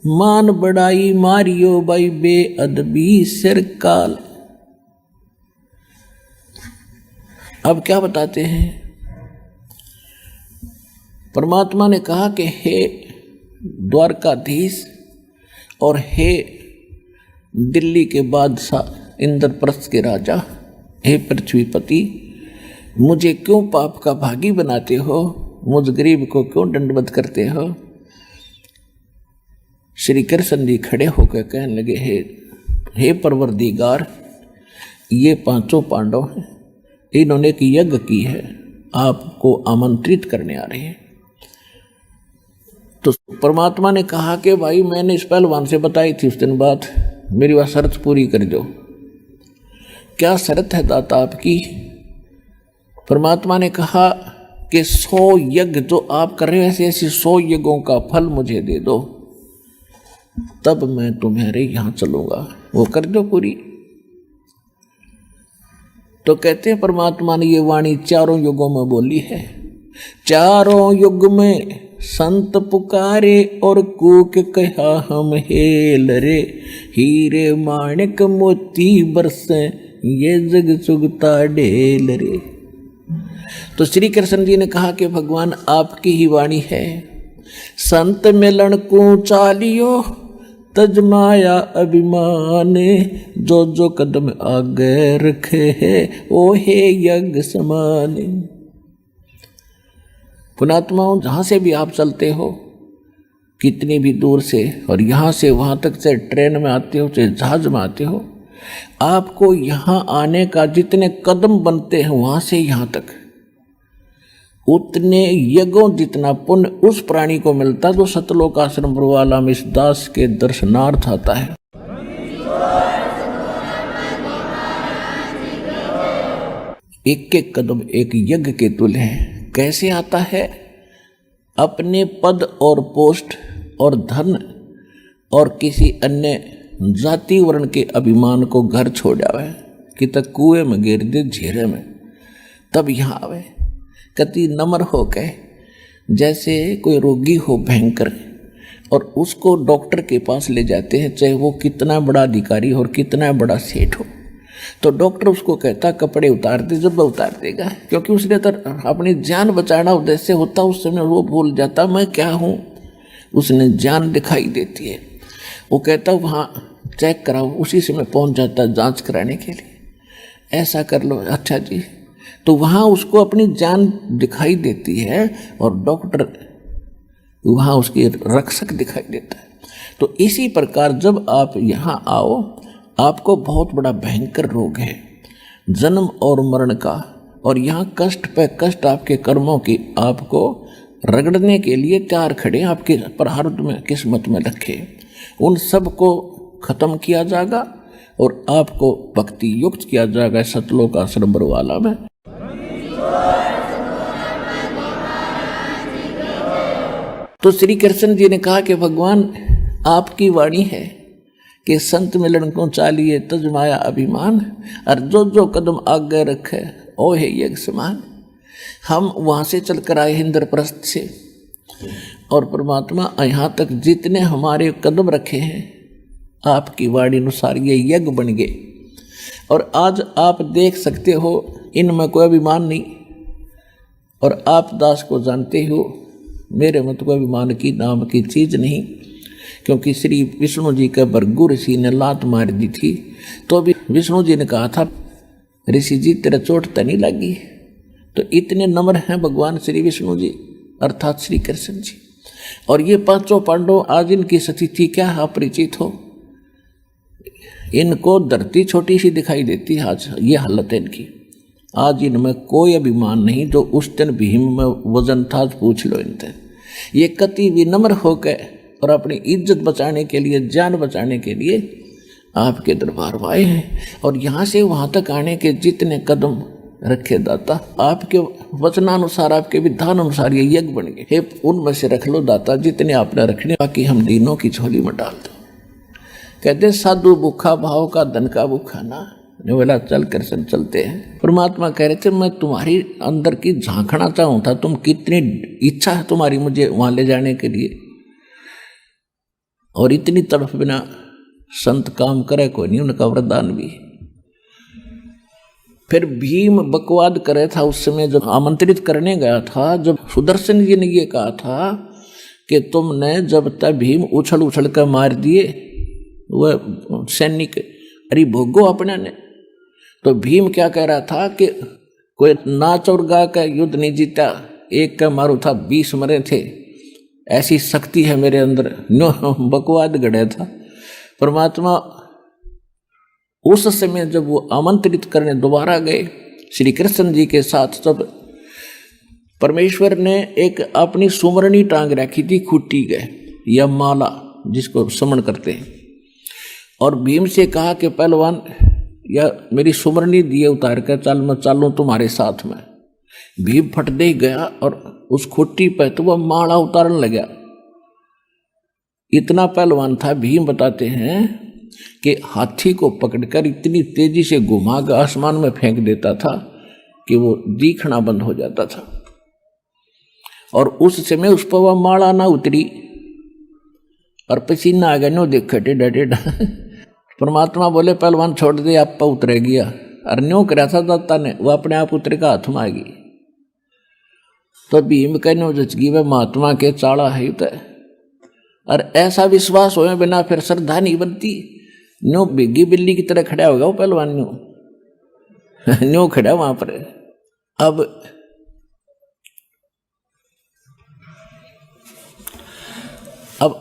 मान बड़ाई मारियो बाई बेअदबी सिर काल। अब क्या बताते हैं? परमात्मा ने कहा कि हे द्वारकाधीश और हे दिल्ली के बादशाह इंद्रप्रस्थ के राजा, हे पृथ्वीपति, मुझे क्यों पाप का भागी बनाते हो? मुझ गरीब को क्यों दंडवत करते हो? श्री कृष्ण जी खड़े होकर कहने लगे, हे परवरदिगार, ये पांचों पांडव हैं, इन्होंने एक यज्ञ की है, आपको आमंत्रित करने आ रहे हैं। तो परमात्मा ने कहा कि भाई मैंने इस पहलवान से बताई थी उस दिन बात, मेरी वह शर्त पूरी कर दो। क्या शर्त है दाता आपकी? परमात्मा ने कहा कि 100 यज्ञ जो आप कर रहे हो, ऐसे ऐसे 100 यज्ञों का फल मुझे दे दो, तब मैं तुम्हारे यहां चलूंगा। वो कर दो पूरी। तो कहते हैं परमात्मा ने ये वाणी चारों युगों में बोली है। चारों युग में संत पुकारे और कूक कहा हम हेल रे, हीरे माणिक मोती बरसे ये जग सुगता ढेल रे। तो श्री कृष्ण जी ने कहा कि भगवान आपकी ही वाणी है। संत मिलन को चालियो तजमाया अभिमान, जो जो कदम आगे रखे है ओ हे यज्ञ समान। पुणात्माओं, जहाँ से भी आप चलते हो, कितनी भी दूर से, और यहाँ से वहाँ तक, चाहे ट्रेन में आते हो चाहे जहाज में आते हो, आपको यहाँ आने का जितने कदम बनते हैं वहाँ से यहाँ तक, उतने यज्ञों जितना पुण्य उस प्राणी को मिलता जो सतलोक आश्रम वाला में इस दास के दर्शनार्थ आता है। एक एक कदम एक यज्ञ के तुल्य है। कैसे आता है? अपने पद और पोस्ट और धन और किसी अन्य जाति वर्ण के अभिमान को घर छोड़ आवे कि तक कुएं में गिर दे झीरे में, तब यहाँ आवे। कति नम्र हो के, जैसे कोई रोगी हो भयंकर, और उसको डॉक्टर के पास ले जाते हैं, चाहे वो कितना बड़ा अधिकारी और कितना बड़ा सेठ हो, तो डॉक्टर उसको कहता कपड़े उतार दे, जब उतार देगा, क्योंकि उसने तो अपनी जान बचाना उद्देश्य होता, उस समय वो भूल जाता मैं क्या हूँ, उसने जान दिखाई देती है। वो कहता वहाँ चेक कराओ, उसी समय पहुँच जाता जांच कराने के लिए, ऐसा कर लो, अच्छा जी। तो वहाँ उसको अपनी जान दिखाई देती है और डॉक्टर वहाँ उसकी रक्षक दिखाई देता है। तो इसी प्रकार जब आप यहाँ आओ, आपको बहुत बड़ा भयंकर रोग है जन्म और मरण का, और यहाँ कष्ट पे कष्ट आपके कर्मों की आपको रगड़ने के लिए तैयार खड़े, आपके प्रारब्ध में किस्मत में रखे, उन सब को खत्म किया जाएगा और आपको भक्ति युक्त किया जाएगा सतलोक आश्रम बरवाला में। तो श्री कृष्ण जी ने कहा कि भगवान आपकी वाणी है कि संत मिलन को चालिए तज माया अभिमान, और जो जो कदम आगे रखे ओ है यज्ञ समान। हम वहाँ से चलकर आए इंद्रप्रस्थ से, और परमात्मा यहाँ तक जितने हमारे कदम रखे हैं आपकी वाणी अनुसार ये यज्ञ बन गए। और आज आप देख सकते हो इनमें कोई अभिमान नहीं, और आप दास को जानते हो मेरे मत को अभिमान की नाम की चीज नहीं, क्योंकि श्री विष्णु जी के भृगु ऋषि ने लात मार दी थी, तो अभी विष्णु जी ने कहा था ऋषि जी तेरा चोट तो नहीं लगी। तो इतने नम्र हैं भगवान श्री विष्णु जी अर्थात श्री कृष्ण जी। और ये पांचों पांडव आज इनकी स्थिति क्या है अपरिचित हो, इनको धरती छोटी सी दिखाई देती है। आज ये हालत है इनकी, आज इनमें कोई अभिमान नहीं। जो उस दिन भीम में वजन था पूछ लो इनसे। ये कति विनम्र होकर और अपनी इज्जत बचाने के लिए, जान बचाने के लिए आपके दरबार में आए हैं। और यहाँ से वहाँ तक आने के जितने कदम रखे दाता, आपके वचनानुसार आपके विधान अनुसार ये यज्ञ बन गए। हे उनमें से रख लो दाता जितने आपने रखने, बाकी हम दीनों की झोली में डाल दो। कहते साधु भूखा भाव का धन का भूखा ना, जो बोला चल कृष्ण चलते हैं। परमात्मा कह रहे थे मैं तुम्हारी अंदर की झांकना चाहूँ था, तुम कितनी इच्छा है तुम्हारी मुझे वहाँ ले जाने के लिए, और इतनी तड़फ बिना संत काम करे कोई नहीं, उनका वरदान भी। फिर भीम बकवाद करे था उस समय जब आमंत्रित करने गया था, जब सुदर्शन जी ने ये कहा था कि तुमने जब तक भीम उछल उछल कर मार दिए वह सैनिक, अरे भोगो अपने ने। तो भीम क्या कह रहा था कि कोई नाच और गा का युद्ध नहीं जीता, एक का मारू था 20 मरे थे, ऐसी शक्ति है मेरे अंदर, नो बकवाद गढ़ा था। परमात्मा उस समय जब वो आमंत्रित करने दोबारा गए श्री कृष्ण जी के साथ, तब परमेश्वर ने एक अपनी सुमरनी टांग रखी थी खूटी गए या माला जिसको समन करते हैं, और भीम से कहा कि पहलवान या मेरी सुमरनी दिए उतार कर चल, मैं चालूं तुम्हारे साथ में। भीम फट दे गया और उस खुट्टी पे तो वह माला उतारने लगा। इतना पहलवान था भीम, बताते हैं कि हाथी को पकड़कर इतनी तेजी से घुमा कर आसमान में फेंक देता था कि वो दिखना बंद हो जाता था। और उस समय उस पर वह माला ना उतरी और पसीना आ गया, नो देखा टेढ़ा टेढ़ा। परमात्मा बोले पहलवान छोड़ दे, आप पर उतरेगी। और न्यों करा था दाता ने, वो अपने आप उतरेगा, हाथ में आएगी। तो भीम कहने जचगी वह महात्मा के चाड़ा है तो, और ऐसा विश्वास हो बिना फिर श्रद्धा नहीं बनती। न्यो बिग्गी बिल्ली की तरह खड़ा होगा वो पहलवान, न्यो खड़ा वहां पर। अब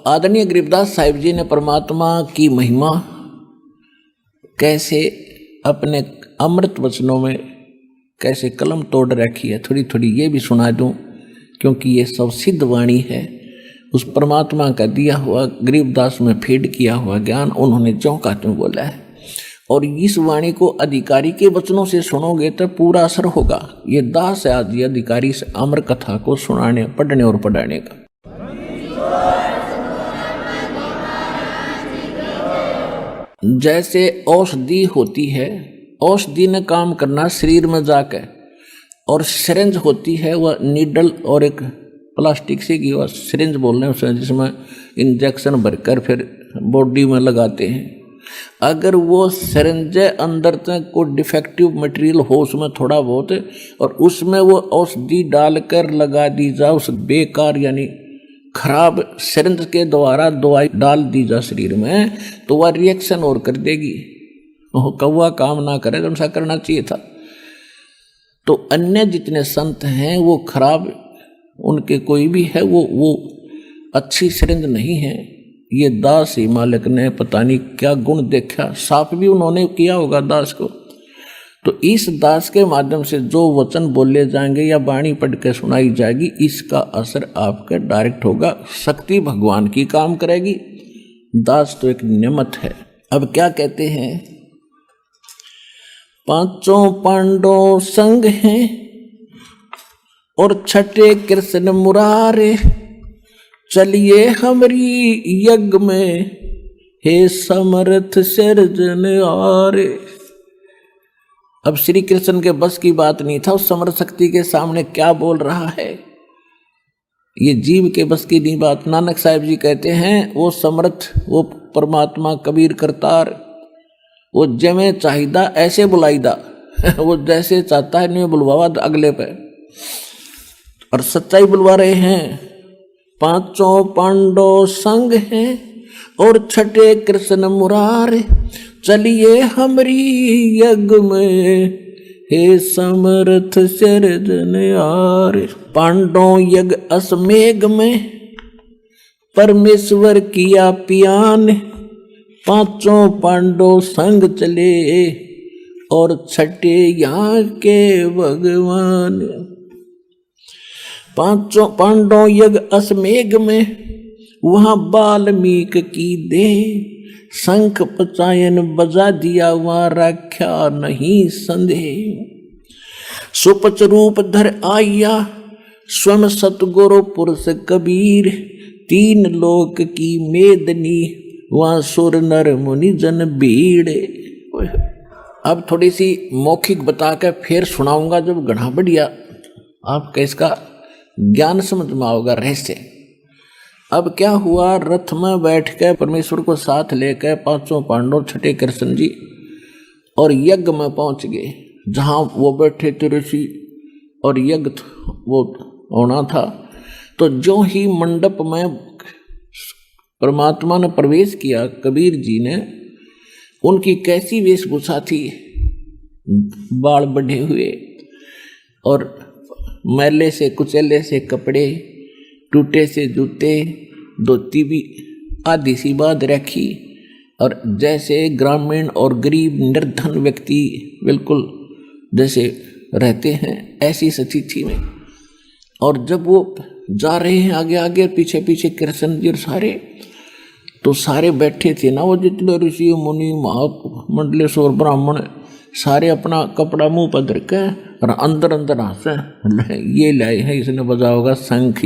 आदरणीय गरीबदास साहिब जी ने परमात्मा की महिमा कैसे अपने अमृत वचनों में कैसे कलम तोड़ रखी है, थोड़ी थोड़ी ये भी सुना दूं, क्योंकि ये सब सिद्ध वाणी है। उस परमात्मा का दिया हुआ गरीबदास में फीड किया हुआ ज्ञान उन्होंने ज्यों का त्यों बोला है। और इस वाणी को अधिकारी के वचनों से सुनोगे तो पूरा असर होगा। ये दास है आज ये अधिकारी से अमर कथा को सुनाने, पढ़ने और पढ़ाने का। जैसे औषधि होती है, औषधि ने काम करना शरीर में जाकर, और सिरिंज होती है वह नीडल और एक प्लास्टिक से की वह सिरिंज बोल रहे हैं उसमें, जिसमें इंजेक्शन भरकर फिर बॉडी में लगाते हैं। अगर वो सिरिंज अंदर तक कोई डिफेक्टिव मटेरियल हो उसमें थोड़ा बहुत, और उसमें वो औषधि डालकर लगा दी जाए उस बेकार यानी खराब सिरिंज के द्वारा दवाई डाल दी जा शरीर में, तो वह रिएक्शन और कर देगी, कौवा काम ना करे तो ऐसा करना चाहिए था। तो अन्य जितने संत हैं वो खराब, उनके कोई भी है वो अच्छी सिरिंज नहीं है। ये दास ही मालिक ने पता नहीं क्या गुण देखा, साफ भी उन्होंने किया होगा दास को, तो इस दास के माध्यम से जो वचन बोले जाएंगे या वाणी पढ़ के सुनाई जाएगी, इसका असर आपके डायरेक्ट होगा। शक्ति भगवान की काम करेगी, दास तो एक नियमत है। अब क्या कहते हैं, पांचों पांडव संग हैं और छठे कृष्ण मुरारे, चलिए हमरी यज्ञ में हे समर्थ सिरजनहारे। अब श्री कृष्ण के बस की बात नहीं था, उस समर्थ शक्ति के सामने क्या बोल रहा है, ये जीव के बस की नहीं बात। नानक साहिब जी कहते हैं वो समर्थ, वो परमात्मा कबीर करतार, वो जमे चाहिदा ऐसे बुलाईदा वो जैसे चाहता है नहीं बुलवावा अगले पे, और सच्चाई बुलवा रहे हैं। पांचों पांडव संग हैं और छठे कृष्ण मुरारे, चलिए हमरी यज्ञ में हे समर्थ सिरजनहारे। पांडव यज्ञ असमेघ में परमेश्वर किया पियान, पांचों पांडव संग चले और छठे यहाँ के भगवान। पांचों पांडव यज्ञ असमेघ में वहां वाल्मीक की दे, शंख पचायन बजा दिया वहां रख्या नहीं संदेह। सुपच रूप धर आया स्वयं सतगुरु पुरुष कबीर, तीन लोक की मेदनी वहां सुर नर मुनि जन भीड़। अब थोड़ी सी मौखिक बता के फिर सुनाऊंगा, जब गढ़ा बढ़िया आपका इसका ज्ञान समझ में आओगा रहस्य। अब क्या हुआ, रथ में बैठ के परमेश्वर को साथ लेकर पांचों पांडव छठे कृष्ण जी और यज्ञ में पहुंच गए, जहां वो बैठे थे ऋषि और यज्ञ वो होना था। तो जो ही मंडप में परमात्मा ने प्रवेश किया, कबीर जी ने, उनकी कैसी वेशभूषा थी, बाल बढ़े हुए और मैले से कुचले से कपड़े, टूटे से जूते, धोती भी आधी सी बांध रखी, और जैसे ग्रामीण और गरीब निर्धन व्यक्ति बिल्कुल जैसे रहते हैं ऐसी स्थिति में। और जब वो जा रहे हैं आगे आगे, पीछे पीछे कृष्ण जी सारे, तो सारे बैठे थे ना वो जितने ऋषि मुनि महामंडलेश्वर ब्राह्मण, सारे अपना कपड़ा मुंह पर धर के और अंदर अंदर हंसे, ये लाए हैं, इसने बजा होगा शंख,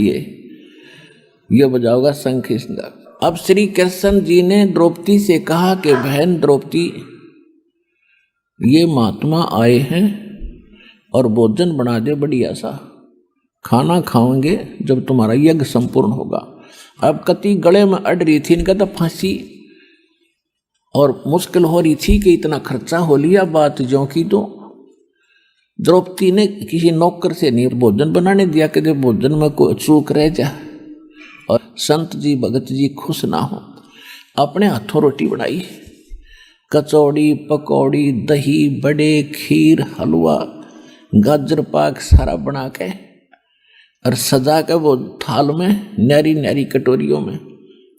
ये बजा होगा शंख इसने। अब श्री कृष्ण जी ने द्रौपदी से कहा कि बहन द्रौपदी, ये महात्मा आए हैं और भोजन बना दे बढ़िया सा, खाना खाओगे जब तुम्हारा यज्ञ संपूर्ण होगा। अब कति गले में अड़ रही थी, इनका तो फांसी और मुश्किल हो रही थी कि इतना खर्चा हो लिया बात जो की। तो द्रौपदी ने किसी नौकर से नहीं भोजन बनाने दिया कि भोजन में कोई चूक रह जाए और संत जी भगत जी खुश ना हो। अपने हाथों रोटी बनाई, कचौड़ी पकौड़ी दही बड़े खीर हलवा गाजर पाक सारा बना के और सजा के वो थाल में न्यारी न्यारी कटोरियों में,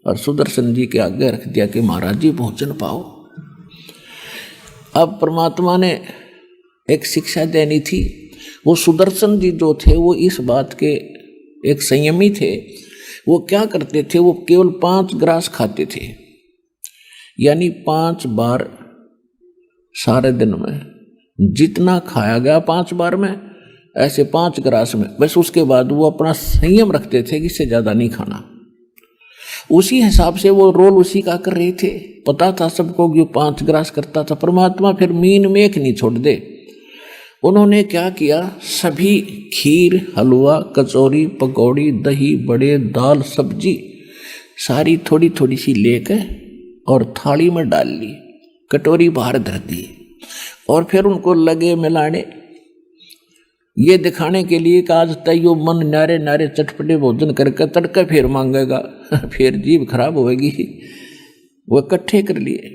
और सुदर्शन जी के आगे रख दिया कि महाराज जी भोजन पाओ। अब परमात्मा ने एक शिक्षा देनी थी। वो सुदर्शन जी जो थे वो इस बात के एक संयमी थे। वो क्या करते थे, वो केवल 5 ग्रास खाते थे, यानी 5 बार सारे दिन में जितना खाया गया 5 बार में, ऐसे 5 ग्रास में बस। उसके बाद वो अपना संयम रखते थे कि इससे ज़्यादा नहीं खाना। उसी हिसाब से वो रोल उसी का कर रहे थे। पता था सबको कि 5 ग्रास करता था। परमात्मा फिर मीन में एक नहीं छोड़ दे। उन्होंने क्या किया, सभी खीर हलवा कचौरी पकौड़ी दही बड़े दाल सब्जी सारी थोड़ी थोड़ी सी लेकर और थाली में डाल ली, कटोरी बाहर धर दी, और फिर उनको लगे मिलाने, ये दिखाने के लिए कि आज तैयो मन नारे नारे चटपटे भोजन करके तड़का फिर मांगेगा, फिर जीभ खराब होगी। वो इकट्ठे कर लिए।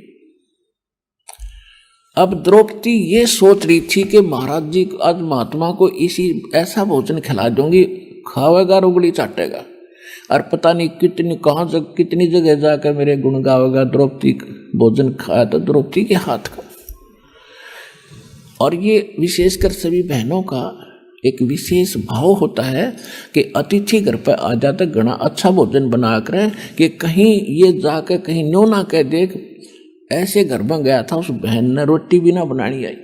अब द्रौपदी ये सोच रही थी कि महाराज जी आज महात्मा को इसी ऐसा भोजन खिला दूंगी, खावेगा उंगली चाटेगा, और पता नहीं कितनी जगह जाकर मेरे गुण गावेगा। द्रौपदी भोजन खाया तो द्रौपदी के हाथ का। और ये विशेषकर सभी बहनों का एक विशेष भाव होता है कि अतिथि घर पर आ जाते घना अच्छा भोजन बना कर कि कहीं ये जाकर कहीं न्यो ना कह देख ऐसे घर में गया था उस बहन ने रोटी भी ना बनानी आई।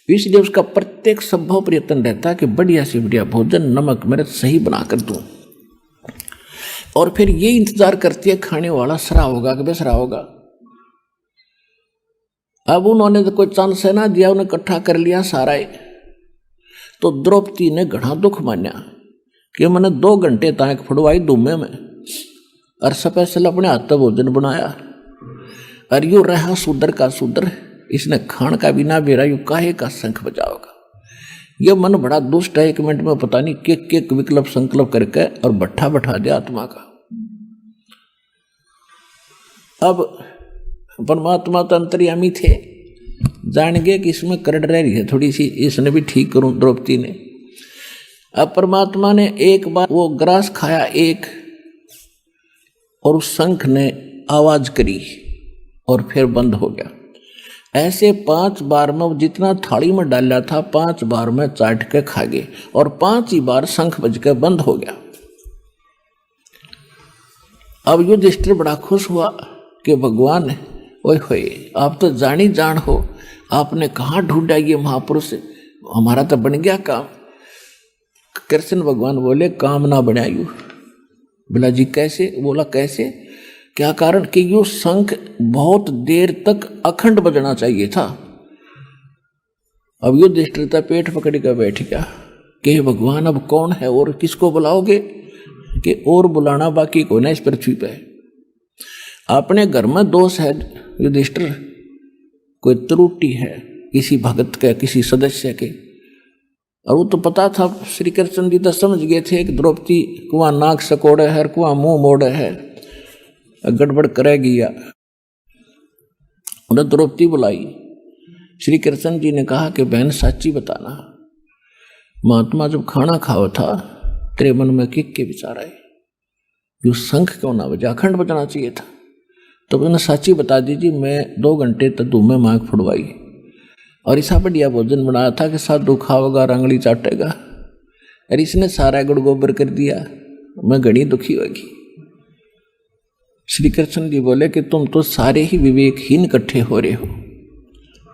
इसलिए उसका प्रत्येक संभव प्रयत्न रहता है कि बढ़िया से बढ़िया भोजन नमक मिर्च सही बना कर दूं। और फिर ये इंतजार करती है खाने वाला सरा होगा कि बेसरा होगा। अब उन्होंने तो कोई चांस है ना दिया, उन्हें इकट्ठा कर लिया सारा ही। तो द्रौपदी ने घना दुख मान्या कि मैंने 2 घंटे तक फुड़वाई दुमे में और स्पेशल अपने हाथ से भोजन बनाया और यू रहा शूद्र का शूद्र, इसने खान का बिना बेरा यू काहे का शंख बजाओगा। यह मन बड़ा दुष्ट है, 1 मिनट में पता नहीं के विकल्प संकल्प करके और भट्ठा बैठा दिया आत्मा का। अब परमात्मा तो अंतर्यामी थे, जान गए कि इसमें करड़ रह रही है थोड़ी सी, इसने भी ठीक करूं द्रौपदी ने। अब परमात्मा ने एक बार वो ग्रास खाया एक, और उस शंख ने आवाज करी और फिर बंद हो गया। ऐसे 5 बार में जितना थाली में डाला था 5 बार में चाट के खा गए और 5 ही बार शंख बज के बंद हो गया। अब युधिष्ठिर बड़ा खुश हुआ कि भगवान ओए होए आप तो जानी जान हो, आपने कहाँ ढूंढा ये महापुरुष, हमारा तो बन गया काम। कृष्ण भगवान बोले काम ना बनायू। बोला जी कैसे? बोला कैसे, क्या कारण कि यो शंख बहुत देर तक अखंड बजना चाहिए था। अब युधिष्ठिर का पेट पकड़ कर बैठ गया कि भगवान अब कौन है और किसको बुलाओगे, कि और बुलाना बाकी को ना इस पृथ्वी पे। अपने घर में दोष है युधिष्ठिर, कोई त्रुटि है किसी भगत के किसी सदस्य के, और वो तो पता था श्री कृष्ण जी तो समझ गए थे कि द्रौपदी कुआं नाक सकोड़े है कुआं मुंह मोड़े है, गड़बड़ करेगी। या उन्हें द्रौपदी बुलाई। श्री कृष्ण जी ने कहा कि बहन सच्ची बताना, महात्मा जब खाना खाओ था तेरे मन में के विचार आए, यो शंख क्यों ना बजा, अखंड बजाना चाहिए था। तो मैंने सच्ची बता दीजिए, मैं 2 घंटे तक धूम में आँख फुड़वाई और ऐसा बढ़िया भोजन बनाया था कि साधु खाओगा रंगली चाटेगा, और इसने सारा गुड़ गोबर कर दिया, मैं घनी दुखी होगी। श्री कृष्ण जी बोले कि तुम तो सारे ही विवेकहीन इकट्ठे हो रहे हो,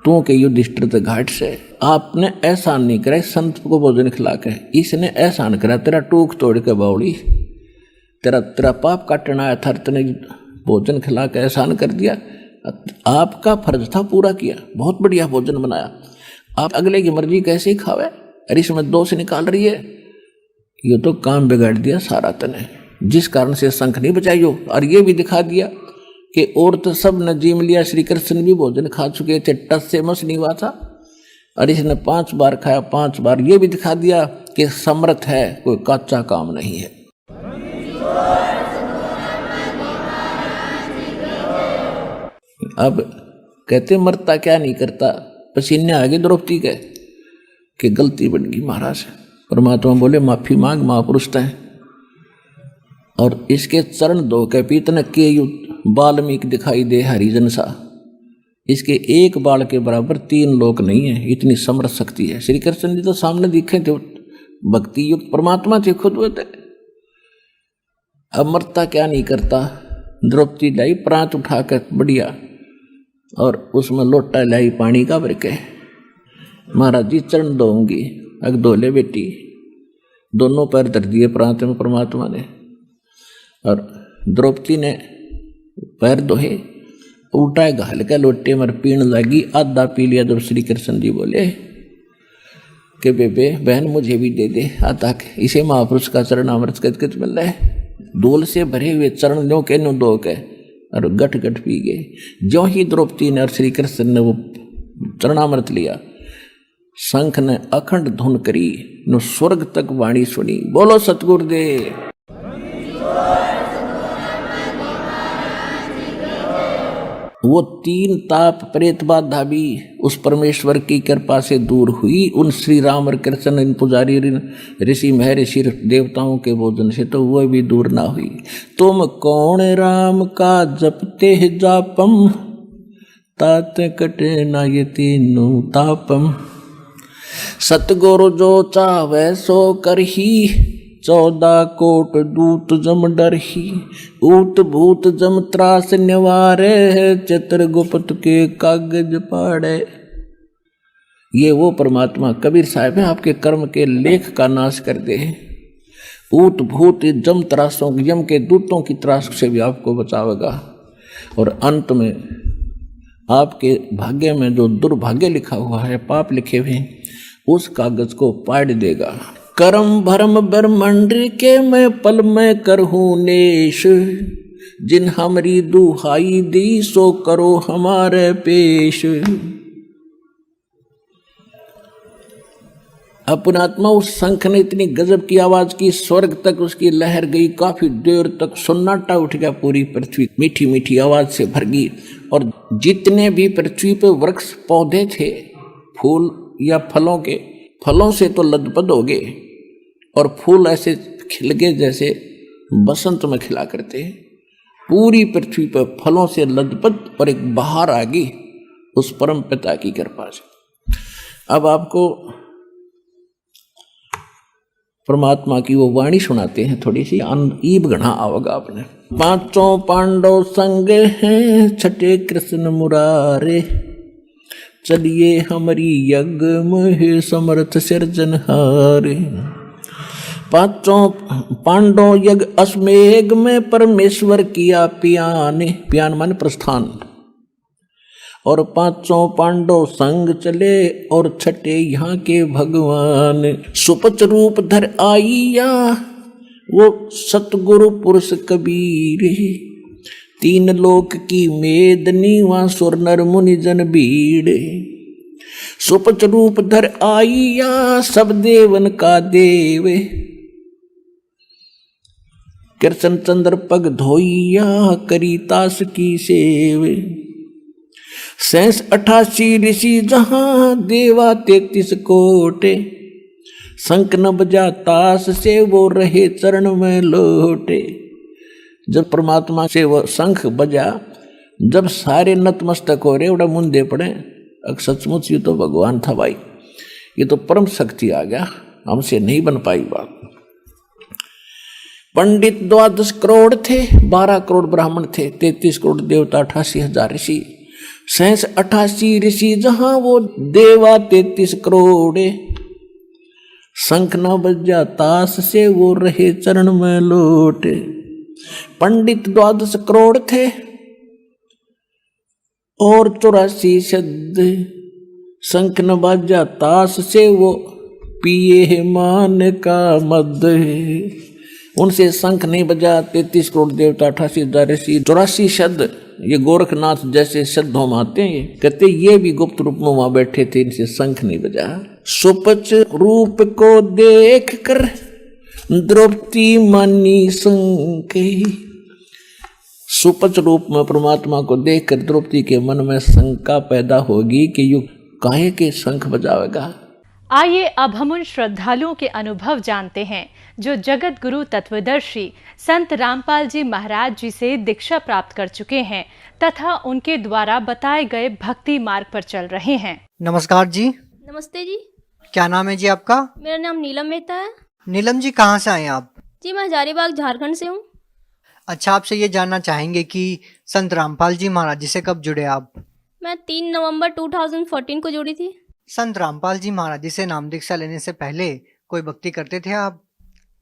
तू के युधिष्ठिर घाट से आपने एहसान नहीं करा संत को भोजन खिला के, इसने एहसान करा तेरा टूक तोड़ के बावड़ी, तेरा पाप काटना आया था, तने भोजन खिला के एहसान कर दिया। आपका फर्ज था पूरा किया, बहुत बढ़िया भोजन बनाया, आप अगले की मर्जी कैसे ही खावे, अरे इसमें दोष निकाल रही है, ये तो काम बिगाड़ दिया सारा तने, जिस कारण से शंख नहीं बजाई हो। और ये भी दिखा दिया कि और तो सब ने जीम लिया, श्री कृष्ण भी भोजन खा चुके थे, टस से मस नहीं हुआ था, और इसने 5 बार खाया 5 बार। ये भी दिखा दिया कि समर्थ है, कोई कच्चा काम नहीं है। अब कहते मरता क्या नहीं करता, पसीने आ गए द्रौपदी के कि गलती बन गई महाराज। परमात्मा बोले माफी मांग महापुरुष तय, और इसके चरण धो के पीतन के बाल्मीक दिखाई दे हरिजन सा, इसके एक बाल के बराबर 3 लोक नहीं है, इतनी समर्थ शक्ति है। श्री कृष्ण जी तो सामने दिखे थे, भक्ति युक्त परमात्मा थे, खुद हुए थे। अब मरता क्या नहीं करता, द्रौपदी लाई प्रांत उठा कर बढ़िया, और उसमें लोटा लाई पानी का भर के, महाराज जी चरण दोंगी, अग धोले बेटी, दोनों पैर धर दिए प्रांत में परमात्मा ने, और द्रौपदी ने पैर धोए, उल्टा घाल के लोटे में पीण लगी, आधा पी लिया। जब श्री कृष्ण जी बोले कि बेबे बहन मुझे भी दे दे आधा के, इसे महापुरुष का चरण अमृत कच मिल रहा है। धूल से भरे हुए चरण नो के नो दो के, और गट गट पी गए। जो ही द्रौपदी ने और श्री कृष्ण ने वो चरणामृत लिया, शंख ने अखंड धुन करी, नो स्वर्ग तक वाणी सुनी। बोलो सतगुरुदेव। वो 3 ताप प्रेत बाधा भी उस परमेश्वर की कृपा से दूर हुई, उन श्री राम और कृष्ण इन पुजारी ऋषि महर्षि देवताओं के भोजन से तो वह भी दूर ना हुई। तुम कौन राम का जपते जापम, तात कटे न ये तीनों तापम। सतगुरु जो चावे सो करही, 14 कोट दूत जम डरही। ऊत भूत जम त्रास निवारे, चित्रगुप्त के कागज पाड़े। ये वो परमात्मा कबीर साहब है, आपके कर्म के लेख का नाश कर दे। ऊत भूत जम त्रासों, यम के दूतों की त्रास से भी आपको बचावेगा, और अंत में आपके भाग्य में जो दुर्भाग्य लिखा हुआ है, पाप लिखे हुए हैं, उस कागज को पाड़ देगा। करम भरम ब्रह्मंड के मैं पल में करहूं नेश, जिन हमरी दुहाई दी सो करो हमारे पेश। अपनात्मा उस शंख ने इतनी गजब की आवाज की, स्वर्ग तक उसकी लहर गई, काफी देर तक सन्नाटा उठ गया, पूरी पृथ्वी मीठी मीठी आवाज से भर गई। और जितने भी पृथ्वी पे वृक्ष पौधे थे, फूल या फलों के, फलों से तो लदपद हो गए, और फूल ऐसे खिल गए जैसे बसंत में खिला करते हैं। पूरी पृथ्वी पर फलों से लदपद और एक बहार आ गई उस परम पिता की कृपा से। अब आपको परमात्मा की वो वाणी सुनाते हैं, थोड़ी सी ईब गढ़ा आओगा आपने। 5 पांडव संग हैं, छठे कृष्ण मुरारे, चलिए हमारी यज्ञ में समर्थ सिरजनहारे। 5 पांडव यज्ञ अश्वमेघ में परमेश्वर किया पियान, पियान माने प्रस्थान। और 5 पांडव संग चले, और छठे यहाँ के भगवान। सुपच रूप धर आइया, वो सतगुरु पुरुष कबीर। 3 लोक की मेदनी, वहाँ सुर नर मुनि जन भीड़। सुपच रूप धर आइया, सब देवन का देव। कृष्ण चंद्र पग धोइया, करी तास की सेव। 88 ऋषि जहां, देवा 33 कोटे। शंख न बजा तास से, वो रहे चरण में लोटे। जब परमात्मा से वो शंख बजा, जब सारे नतमस्तक हो रहे, उड़ा मुंदे पड़े, सचमुच ये तो भगवान था भाई, ये तो परम शक्ति आ गया, हमसे नहीं बन पाई बात। पंडित 12 करोड़ थे, 12 करोड़ ब्राह्मण थे, 33 करोड़ देवता, 88,000 ऋषि। 88 ऋषि जहां, वो देवा 33 करोड़। शंख न बजा तास से, वो रहे चरण में लोटे। पंडित 12 करोड़ थे, और 84 शब्द। शंख न बजा तास से, वो पिए मान का मद। उनसे शंख नहीं बजा, 33 करोड़ देवता, 88,000 ऋषि, 84 शब्द। ये गोरखनाथ जैसे शब्द हम आते हैं, कहते ये भी गुप्त रूप में वहां बैठे थे, इनसे शंख नहीं बजा। सुपच रूप को देख कर, द्रौपदी मानी शंख। सुपच रूप में परमात्मा को देख कर द्रौपदी के मन में शंका पैदा होगी कि यू काहे के शंख बजावेगा। आइए अब हम उन श्रद्धालुओं के अनुभव जानते हैं जो जगत गुरु तत्वदर्शी संत रामपाल जी महाराज जी से दीक्षा प्राप्त कर चुके हैं तथा उनके द्वारा बताए गए भक्ति मार्ग पर चल रहे हैं। नमस्कार जी। नमस्ते जी। क्या नाम है जी आपका? मेरा नाम नीलम मेहता है। नीलम जी, कहाँ से आए आप? जी मैं हजारीबाग झारखंड से हूँ। अच्छा, आपसे ये जानना चाहेंगे कि संत रामपाल जी महाराज जी से कब जुड़े आप? मैं 3 नवंबर 2014 को जुड़ी थी। संत रामपाल जी महाराज जी से नाम दीक्षा लेने से पहले कोई भक्ति करते थे आप?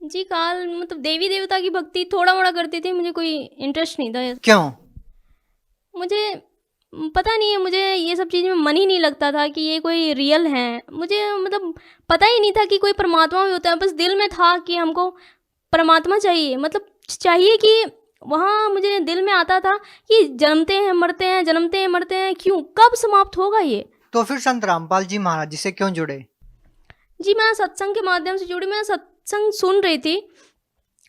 जी काल मतलब देवी देवता की भक्ति थोड़ा मोड़ा करती थी, मुझे कोई इंटरेस्ट नहीं था। क्यों? मुझे पता नहीं है, मुझे ये सब चीज़ में मन ही नहीं लगता था कि ये कोई रियल है। मुझे मतलब पता ही नहीं था कि कोई परमात्मा भी होता है। बस दिल में था कि हमको परमात्मा चाहिए, मतलब चाहिए कि वहाँ मुझे दिल में आता था कि जन्मते हैं मरते हैं, जन्मते हैं मरते हैं, क्यों, कब समाप्त होगा ये। तो फिर संत रामपाल जी महाराज जी से क्यों जुड़े? जी मैं सत्संग के माध्यम से जुड़ी। मैं सत्संग सुन रही थी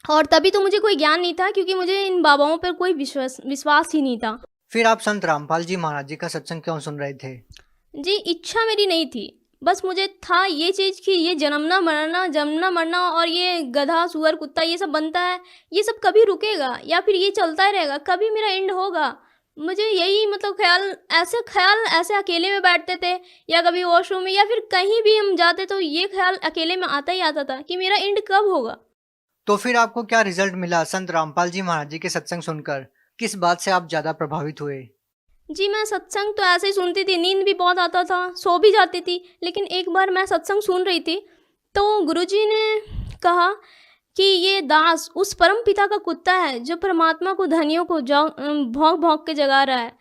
और तभी तो मुझे कोई ज्ञान नहीं था, क्योंकि मुझे इन बाबाओं पर कोई विश्वास ही नहीं था। फिर आप संत रामपाल जी महाराज जी का सत्संग क्यों सुन रहे थे? जी इच्छा मेरी नहीं थी, बस मुझे था ये चीज़ कि ये जन्मना मरना और ये गधा सुअर कुत्ता ये सब बनता है, ये सब कभी रुकेगा या फिर ये चलता ही रहेगा, कभी मेरा एंड होगा। मुझे यही मतलब ख्याल ऐसे अकेले में बैठते थे या कभी वॉशरूम में या फिर कहीं भी हम जाते तो ये ख्याल अकेले में आता ही आता था कि मेरा एंड कब होगा। तो फिर आपको क्या रिजल्ट मिला संत रामपाल जी महाराज जी के सत्संग सुनकर? किस बात से आप ज्यादा प्रभावित हुए? जी, मैं सत्संग तो ऐसे ही सुनती थी, नींद भी बहुत आता था, सो भी जाती थी। लेकिन एक बार मैं सत्संग सुन रही थी तो गुरुजी ने कहा कि ये दास उस परम पिता का कुत्ता है जो परमात्मा को धनियों को भौंक भौंक के जगा रहा है।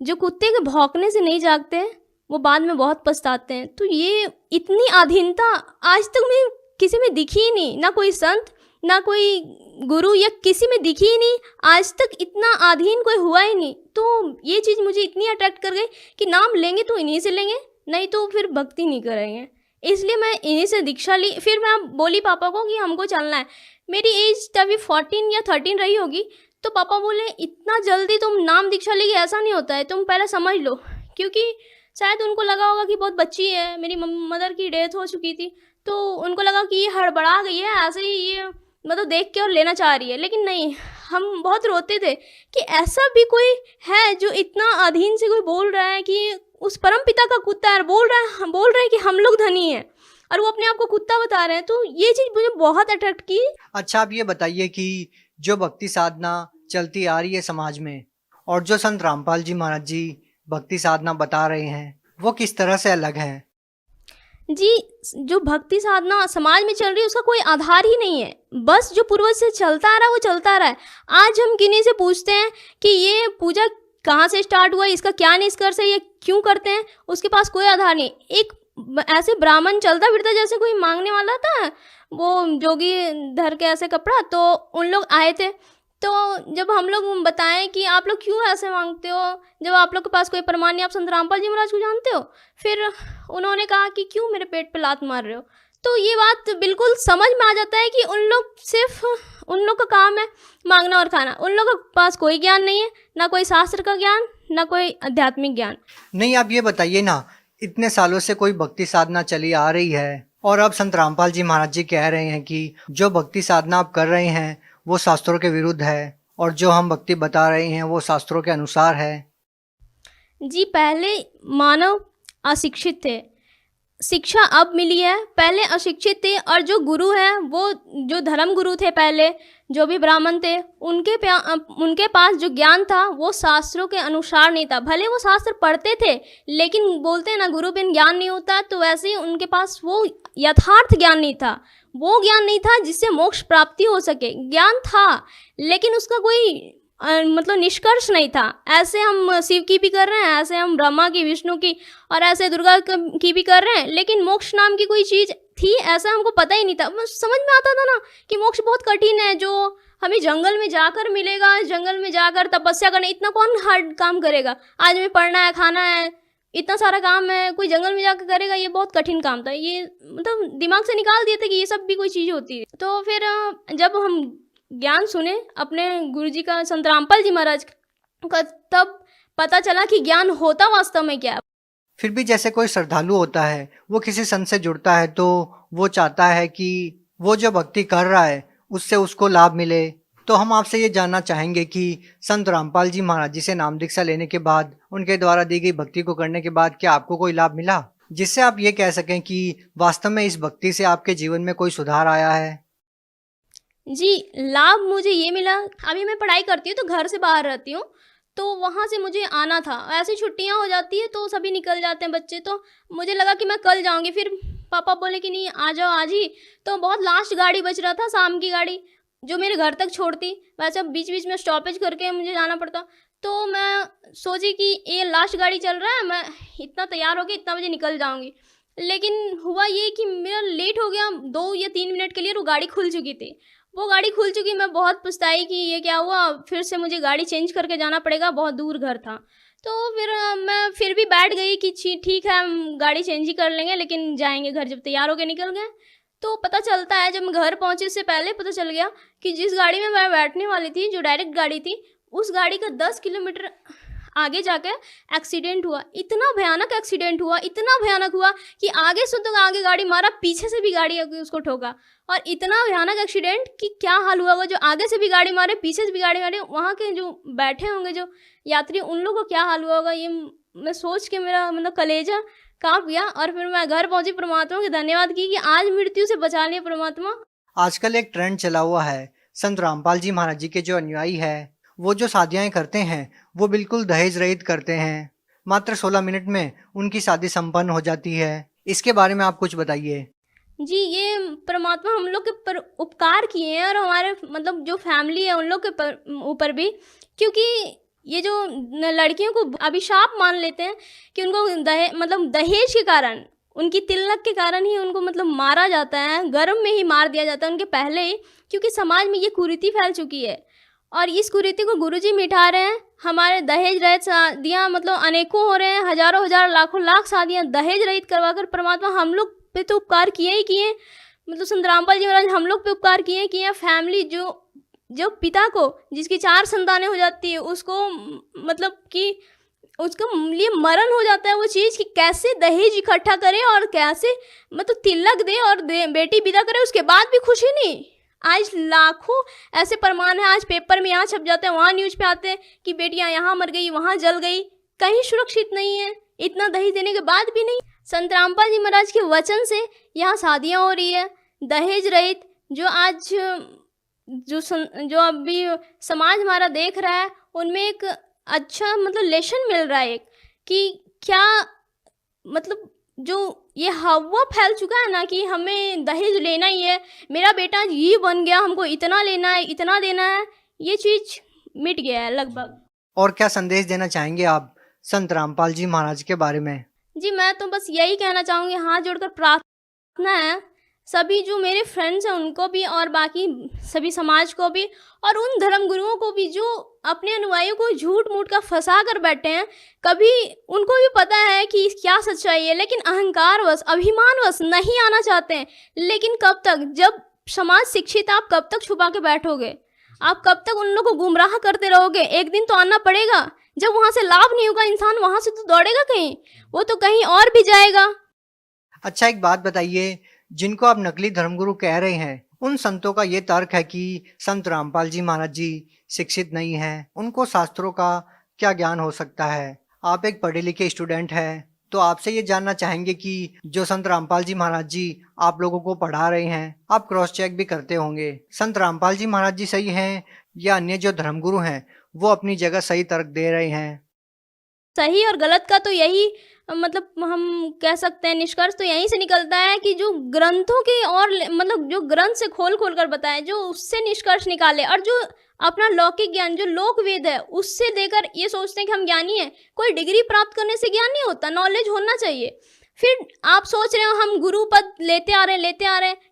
जो कुत्ते के भौंकने से नहीं जागते वो बाद में बहुत पछताते हैं। तो ये इतनी अधीनता आज तक मैं किसी में दिखी ही नहीं, ना कोई संत ना कोई गुरु या किसी में दिखी ही नहीं। आज तक इतना अधीन कोई हुआ ही नहीं। तो ये चीज़ मुझे इतनी अट्रैक्ट कर गई कि नाम लेंगे तो इन्हीं से लेंगे, नहीं तो फिर भक्ति नहीं करेंगे। इसलिए मैं इन्हीं से दीक्षा ली। फिर मैं बोली पापा को कि हमको चलना है। मेरी एज तभी 14 या 13 रही होगी। तो पापा बोले इतना जल्दी तुम नाम दीक्षा लेगी, ऐसा नहीं होता है, तुम पहले समझ लो। क्योंकि शायद उनको लगा होगा कि बहुत बच्ची है, मेरी मदर की डेथ हो चुकी थी, तो उनको लगा कि ये हड़बड़ा गई है, ऐसे ही ये मतलब देख के और लेना चाह रही है। लेकिन नहीं, हम बहुत रोते थे कि ऐसा भी कोई है जो इतना अधीन से कोई बोल रहा है कि उस परम पिता का कुत्ता है, बोल रहा है कि हम लोग धनी हैं और वो अपने आप को कुत्ता बता रहे हैं। तो ये चीज़ मुझे बहुत अट्रैक्ट की। अच्छा, आप ये बताइए कि जो भक्ति साधना चलती आ रही है समाज में और जो संत रामपाल जी महाराज जी भक्ति साधना बता रहे हैं वो किस तरह से अलग है? जी, जो भक्ति साधना समाज में चल रही है उसका कोई आधार ही नहीं है। बस जो पूर्वज से चलता आ रहा है वो चलता आ रहा है। आज हम किन्हीं से पूछते हैं कि ये पूजा कहाँ से स्टार्ट हुआ, इसका क्या निष्कर्ष है, ये क्यों करते हैं, उसके पास कोई आधार नहीं। एक ऐसे ब्राह्मण चलता फिरता जैसे कोई मांगने वाला था, वो जोगी धर के ऐसे कपड़ा, तो उन लोग आए थे। तो जब हम लोग बताएं कि आप लोग क्यों ऐसे मांगते हो, जब आप लोग के पास कोई प्रमाण नहीं, आप संत रामपाल जी महाराज को जानते हो, फिर उन्होंने कहा कि क्यों मेरे पेट पे लात मार रहे हो। तो ये बात बिल्कुल समझ में आ जाता है कि उन लोग का काम है मांगना और खाना। उन लोगों के पास कोई ज्ञान नहीं है, ना कोई शास्त्र का ज्ञान, ना कोई आध्यात्मिक ज्ञान। नहीं, आप ये बताइए ना, इतने सालों से कोई भक्ति साधना चली आ रही है और अब संत रामपाल जी महाराज जी कह रहे हैं कि जो भक्ति साधना आप कर रहे हैं वो शास्त्रों के विरुद्ध है और जो हम भक्ति बता रहे हैं वो शास्त्रों के अनुसार है। जी, पहले मानव अशिक्षित थे, शिक्षा अब मिली है। पहले अशिक्षित थे और जो गुरु हैं वो जो धर्म गुरु थे, पहले जो भी ब्राह्मण थे, उनके पास जो ज्ञान था वो शास्त्रों के अनुसार नहीं था। भले वो शास्त्र पढ़ते थे लेकिन बोलते हैं ना गुरु बिन ज्ञान नहीं होता, तो वैसे ही उनके पास वो यथार्थ ज्ञान नहीं था। वो ज्ञान नहीं था जिससे मोक्ष प्राप्ति हो सके। ज्ञान था लेकिन उसका कोई मतलब निष्कर्ष नहीं था। ऐसे हम शिव की भी कर रहे हैं, ऐसे हम ब्रह्मा की, विष्णु की और ऐसे दुर्गा की भी कर रहे हैं, लेकिन मोक्ष नाम की कोई चीज़ थी ऐसा हमको पता ही नहीं था। समझ में आता था ना कि मोक्ष बहुत कठिन है, जो हमें जंगल में जाकर मिलेगा, जंगल में जाकर तपस्या करना, इतना कौन हार्ड काम करेगा। आज हमें पढ़ना है, खाना है, इतना सारा काम है, कोई जंगल में जाकर करेगा, ये बहुत कठिन काम था। ये मतलब दिमाग से निकाल दिए थे कि ये सब भी कोई चीज़ होती है। तो फिर जब हम ज्ञान सुने अपने गुरुजी का, संत रामपाल जी महाराज का, तब पता चला कि ज्ञान होता वास्तव में क्या है। फिर भी जैसे कोई श्रद्धालु होता है, वो किसी संत से जुड़ता है तो वो चाहता है कि वो जो भक्ति कर रहा है उससे उसको लाभ मिले। तो हम आपसे ये जानना चाहेंगे कि संत रामपाल जी महाराज जी से नाम दीक्षा लेने के बाद, उनके द्वारा दी गई भक्ति को करने के बाद क्या आपको कोई लाभ मिला जिससे आप ये कह सकें कि वास्तव में इस भक्ति से आपके जीवन में कोई सुधार आया है? जी, लाभ मुझे ये मिला, अभी मैं पढ़ाई करती हूँ तो घर से बाहर रहती हूँ, तो वहाँ से मुझे आना था। ऐसी छुट्टियाँ हो जाती है तो सभी निकल जाते हैं बच्चे, तो मुझे लगा कि मैं कल जाऊँगी। फिर पापा बोले कि नहीं आ जाओ आज ही। तो बहुत लास्ट गाड़ी बच रहा था, शाम की गाड़ी जो मेरे घर तक छोड़ती। वैसे बीच बीच में स्टॉपेज करके मुझे जाना पड़ता। तो मैं सोची कि ये लास्ट गाड़ी चल रहा है, मैं इतना तैयार होकर इतना बजे निकल जाऊँगी। लेकिन हुआ ये कि मेरा लेट हो गया 2 या 3 मिनट के लिए, वो गाड़ी खुल चुकी थी। वो गाड़ी खुल चुकी, मैं बहुत पछताई कि ये क्या हुआ, फिर से मुझे गाड़ी चेंज करके जाना पड़ेगा, बहुत दूर घर था। तो फिर मैं फिर भी बैठ गई कि ठीक है हम गाड़ी चेंज ही कर लेंगे, लेकिन जाएंगे घर। जब तैयार होकर निकल गए तो पता चलता है, जब मैं घर पहुंचे इससे पहले पता चल गया कि जिस गाड़ी में मैं बैठने वाली थी, जो डायरेक्ट गाड़ी थी, उस गाड़ी का 10 किलोमीटर आगे जाके एक्सीडेंट हुआ, इतना भयानक एक्सीडेंट हुआ, इतना भयानक हुआ कि आगे से तो आगे गाड़ी मारा, पीछे से भी गाड़ी आके उसको ठोका, और इतना भयानक एक्सीडेंट कि क्या हाल हुआ होगा, जो आगे से भी गाड़ी मारे, पीछे से भी गाड़ी मारे, वहाँ के जो बैठे होंगे जो यात्री, उन लोगों को क्या हाल हुआ होगा, ये मैं सोच के मेरा मतलब कलेजा काँप गया। और फिर मैं घर पहुँची, परमात्मा के धन्यवाद की कि आज मृत्यु से बचा लिया परमात्मा। आजकल एक ट्रेंड चला हुआ है, संत रामपाल जी महाराज जी के जो अनुयायी है वो जो शादियाँ करते हैं वो बिल्कुल दहेज रहित करते हैं। मात्र 16 मिनट में उनकी शादी संपन्न हो जाती है। इसके बारे में आप कुछ बताइए। जी, ये परमात्मा हम लोग के पर उपकार किए हैं, और हमारे मतलब जो फैमिली है उन लोग के ऊपर भी, क्योंकि ये जो लड़कियों को अभिशाप मान लेते हैं कि उनको दहेज के कारण, उनकी तिलक के कारण ही उनको मतलब मारा जाता है, गर्भ में ही मार दिया जाता है उनके पहले ही, क्योंकि समाज में ये कुरीति फैल चुकी है। और इस कुरीति को गुरुजी मिटा रहे हैं। हमारे दहेज रहित शादियाँ मतलब अनेकों हो रहे हैं, हजारों हजार लाखों लाख शादियाँ दहेज रहित करवाकर परमात्मा हम लोग पे तो उपकार किए ही किए, मतलब संत रामपाल जी महाराज हम लोग पे उपकार किए। फैमिली जो पिता को जिसकी 4 संतानें हो जाती है उसको मतलब कि उसको लिए मरण हो जाता है वो चीज़ कि कैसे दहेज इकट्ठा करे और कैसे मतलब तिलक दे और बेटी विदा करे, उसके बाद भी खुशी नहीं। आज लाखों ऐसे प्रमाण है, आज पेपर में यहाँ छप जाते हैं, वहाँ न्यूज़ पे आते हैं कि बेटियाँ यहाँ मर गई, वहाँ जल गई, कहीं सुरक्षित नहीं है, इतना दहेज देने के बाद भी नहीं। संत रामपाल जी महाराज के वचन से यहाँ शादियाँ हो रही है दहेज रहित। जो आज जो अभी समाज हमारा देख रहा है उनमें एक अच्छा मतलब लेसन मिल रहा है, एक कि क्या मतलब जो ये हवा फैल चुका है ना कि हमें दहेज लेना ही है, मेरा बेटा ये बन गया, हमको इतना लेना है, इतना देना है, ये चीज़ मिट गया है लगभग। और क्या संदेश देना चाहेंगे आप संत रामपाल जी महाराज के बारे में? जी, मैं तो बस यही कहना चाहूँगी, हाथ जोड़कर प्रार्थना है सभी जो मेरे फ्रेंड्स हैं उनको भी और बाकी सभी समाज को भी, और उन धर्म गुरुओं को भी जो अपने अनुयायियों को झूठ मूठ का फंसा कर बैठे हैं। कभी उनको भी पता है कि क्या सच्चाई है, लेकिन अहंकारवश अभिमानवश नहीं आना चाहते हैं। लेकिन कब तक, जब समाज शिक्षित, आप कब तक छुपा के बैठोगे? आप कब तक उन लोगों को गुमराह करते रहोगे? एक दिन तो आना पड़ेगा। जब वहाँ से लाभ नहीं होगा, इंसान वहाँ से तो दौड़ेगा कहीं, वो तो कहीं और भी जाएगा। अच्छा, एक बात बताइए, जिनको आप नकली धर्मगुरु कह रहे हैं उन संतों का ये तर्क है कि संत रामपाल जी महाराज जी शिक्षित नहीं हैं, उनको शास्त्रों का क्या ज्ञान हो सकता है? आप एक पढ़े लिखे स्टूडेंट हैं, तो आपसे ये जानना चाहेंगे कि जो संत रामपाल जी महाराज जी आप लोगों को पढ़ा रहे हैं, आप क्रॉस चेक भी करते होंगे, संत रामपाल जी महाराज जी सही हैं या अन्य जो धर्मगुरु हैं वो अपनी जगह सही तर्क दे रहे हैं? सही और गलत का तो यही मतलब हम कह सकते हैं, निष्कर्ष तो यहीं से निकलता है कि जो ग्रंथों के और मतलब जो ग्रंथ से खोल खोल कर बताए, जो उससे निष्कर्ष निकाले, और जो अपना लौकिक ज्ञान जो लोक वेद है उससे देकर ये सोचते हैं कि हम ज्ञानी हैं। कोई डिग्री प्राप्त करने से ज्ञान नहीं होता, नॉलेज होना चाहिए। फिर आप सोच रहे हो हम गुरु पद लेते आ रहे हैं,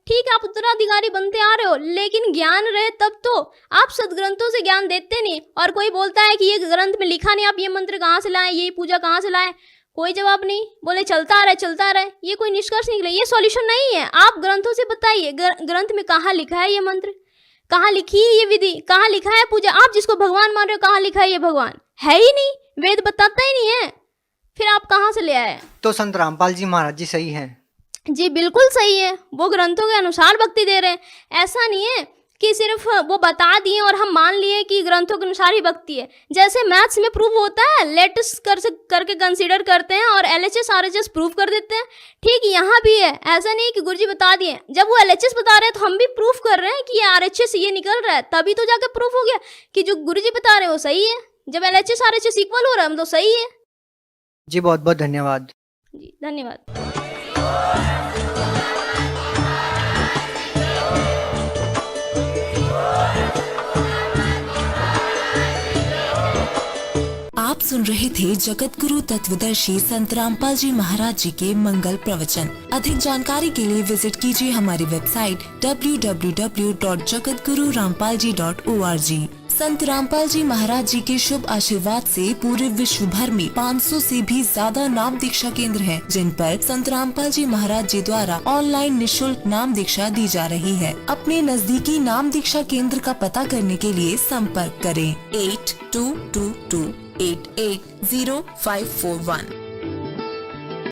ठीक है, आप उत्तराधिकारी बनते आ रहे हो, लेकिन ज्ञान रहे तब तो। आप सदग्रंथों से ज्ञान देते नहीं, और कोई बोलता है कि ये ग्रंथ में लिखा नहीं, आप ये मंत्र कहाँ से लाए, ये पूजा कहाँ से लाए, कोई जवाब नहीं, बोले चलता आ रहा है। ये कोई निष्कर्ष निकले, ये सॉल्यूशन नहीं है। आप ग्रंथों से बताइए, ग्रंथ में कहाँ लिखा है ये मंत्र, कहाँ लिखी है ये विधि, कहाँ लिखा है पूजा। आप जिसको भगवान मान रहे हो, कहाँ लिखा है ये भगवान? है ही नहीं, वेद बताता ही नहीं है, फिर आप कहाँ से ले आए? तो संत रामपाल जी महाराज जी सही हैं? जी बिल्कुल सही है, वो ग्रंथों के अनुसार भक्ति दे रहे हैं। ऐसा नहीं है कि सिर्फ वो बता दिए और हम मान लिए कि ग्रंथों के अनुसार ही भक्ति है। जैसे मैथ्स में प्रूव होता है, लेट्स करके कंसीडर करते हैं और LHS RHS प्रूव कर देते हैं, ठीक यहाँ भी है। ऐसा नहीं कि गुरुजी बता दिए, जब वो LHS बता रहे हैं तो हम भी प्रूफ कर रहे हैं कि ये RHS ये निकल रहा है, तभी तो जाकर प्रूफ हो गया कि जो गुरुजी बता रहे हैं वो सही है। जब LHS RHS इक्वल हो रहा है तो सही है। जी बहुत बहुत धन्यवाद। जी धन्यवाद। आप सुन रहे थे जगत गुरु तत्वदर्शी संत रामपाल जी महाराज जी के मंगल प्रवचन। अधिक जानकारी के लिए विजिट कीजिए हमारी वेबसाइट www.jagatgururampalji.org। संत रामपाल जी महाराज जी के शुभ आशीर्वाद से पूरे विश्व भर में 500 से भी ज्यादा नाम दीक्षा केंद्र हैं, जिन पर संत रामपाल जी महाराज जी द्वारा ऑनलाइन निशुल्क नाम दीक्षा दी जा रही है। अपने नजदीकी नाम दीक्षा केंद्र का पता करने के लिए संपर्क करें 8222 880541।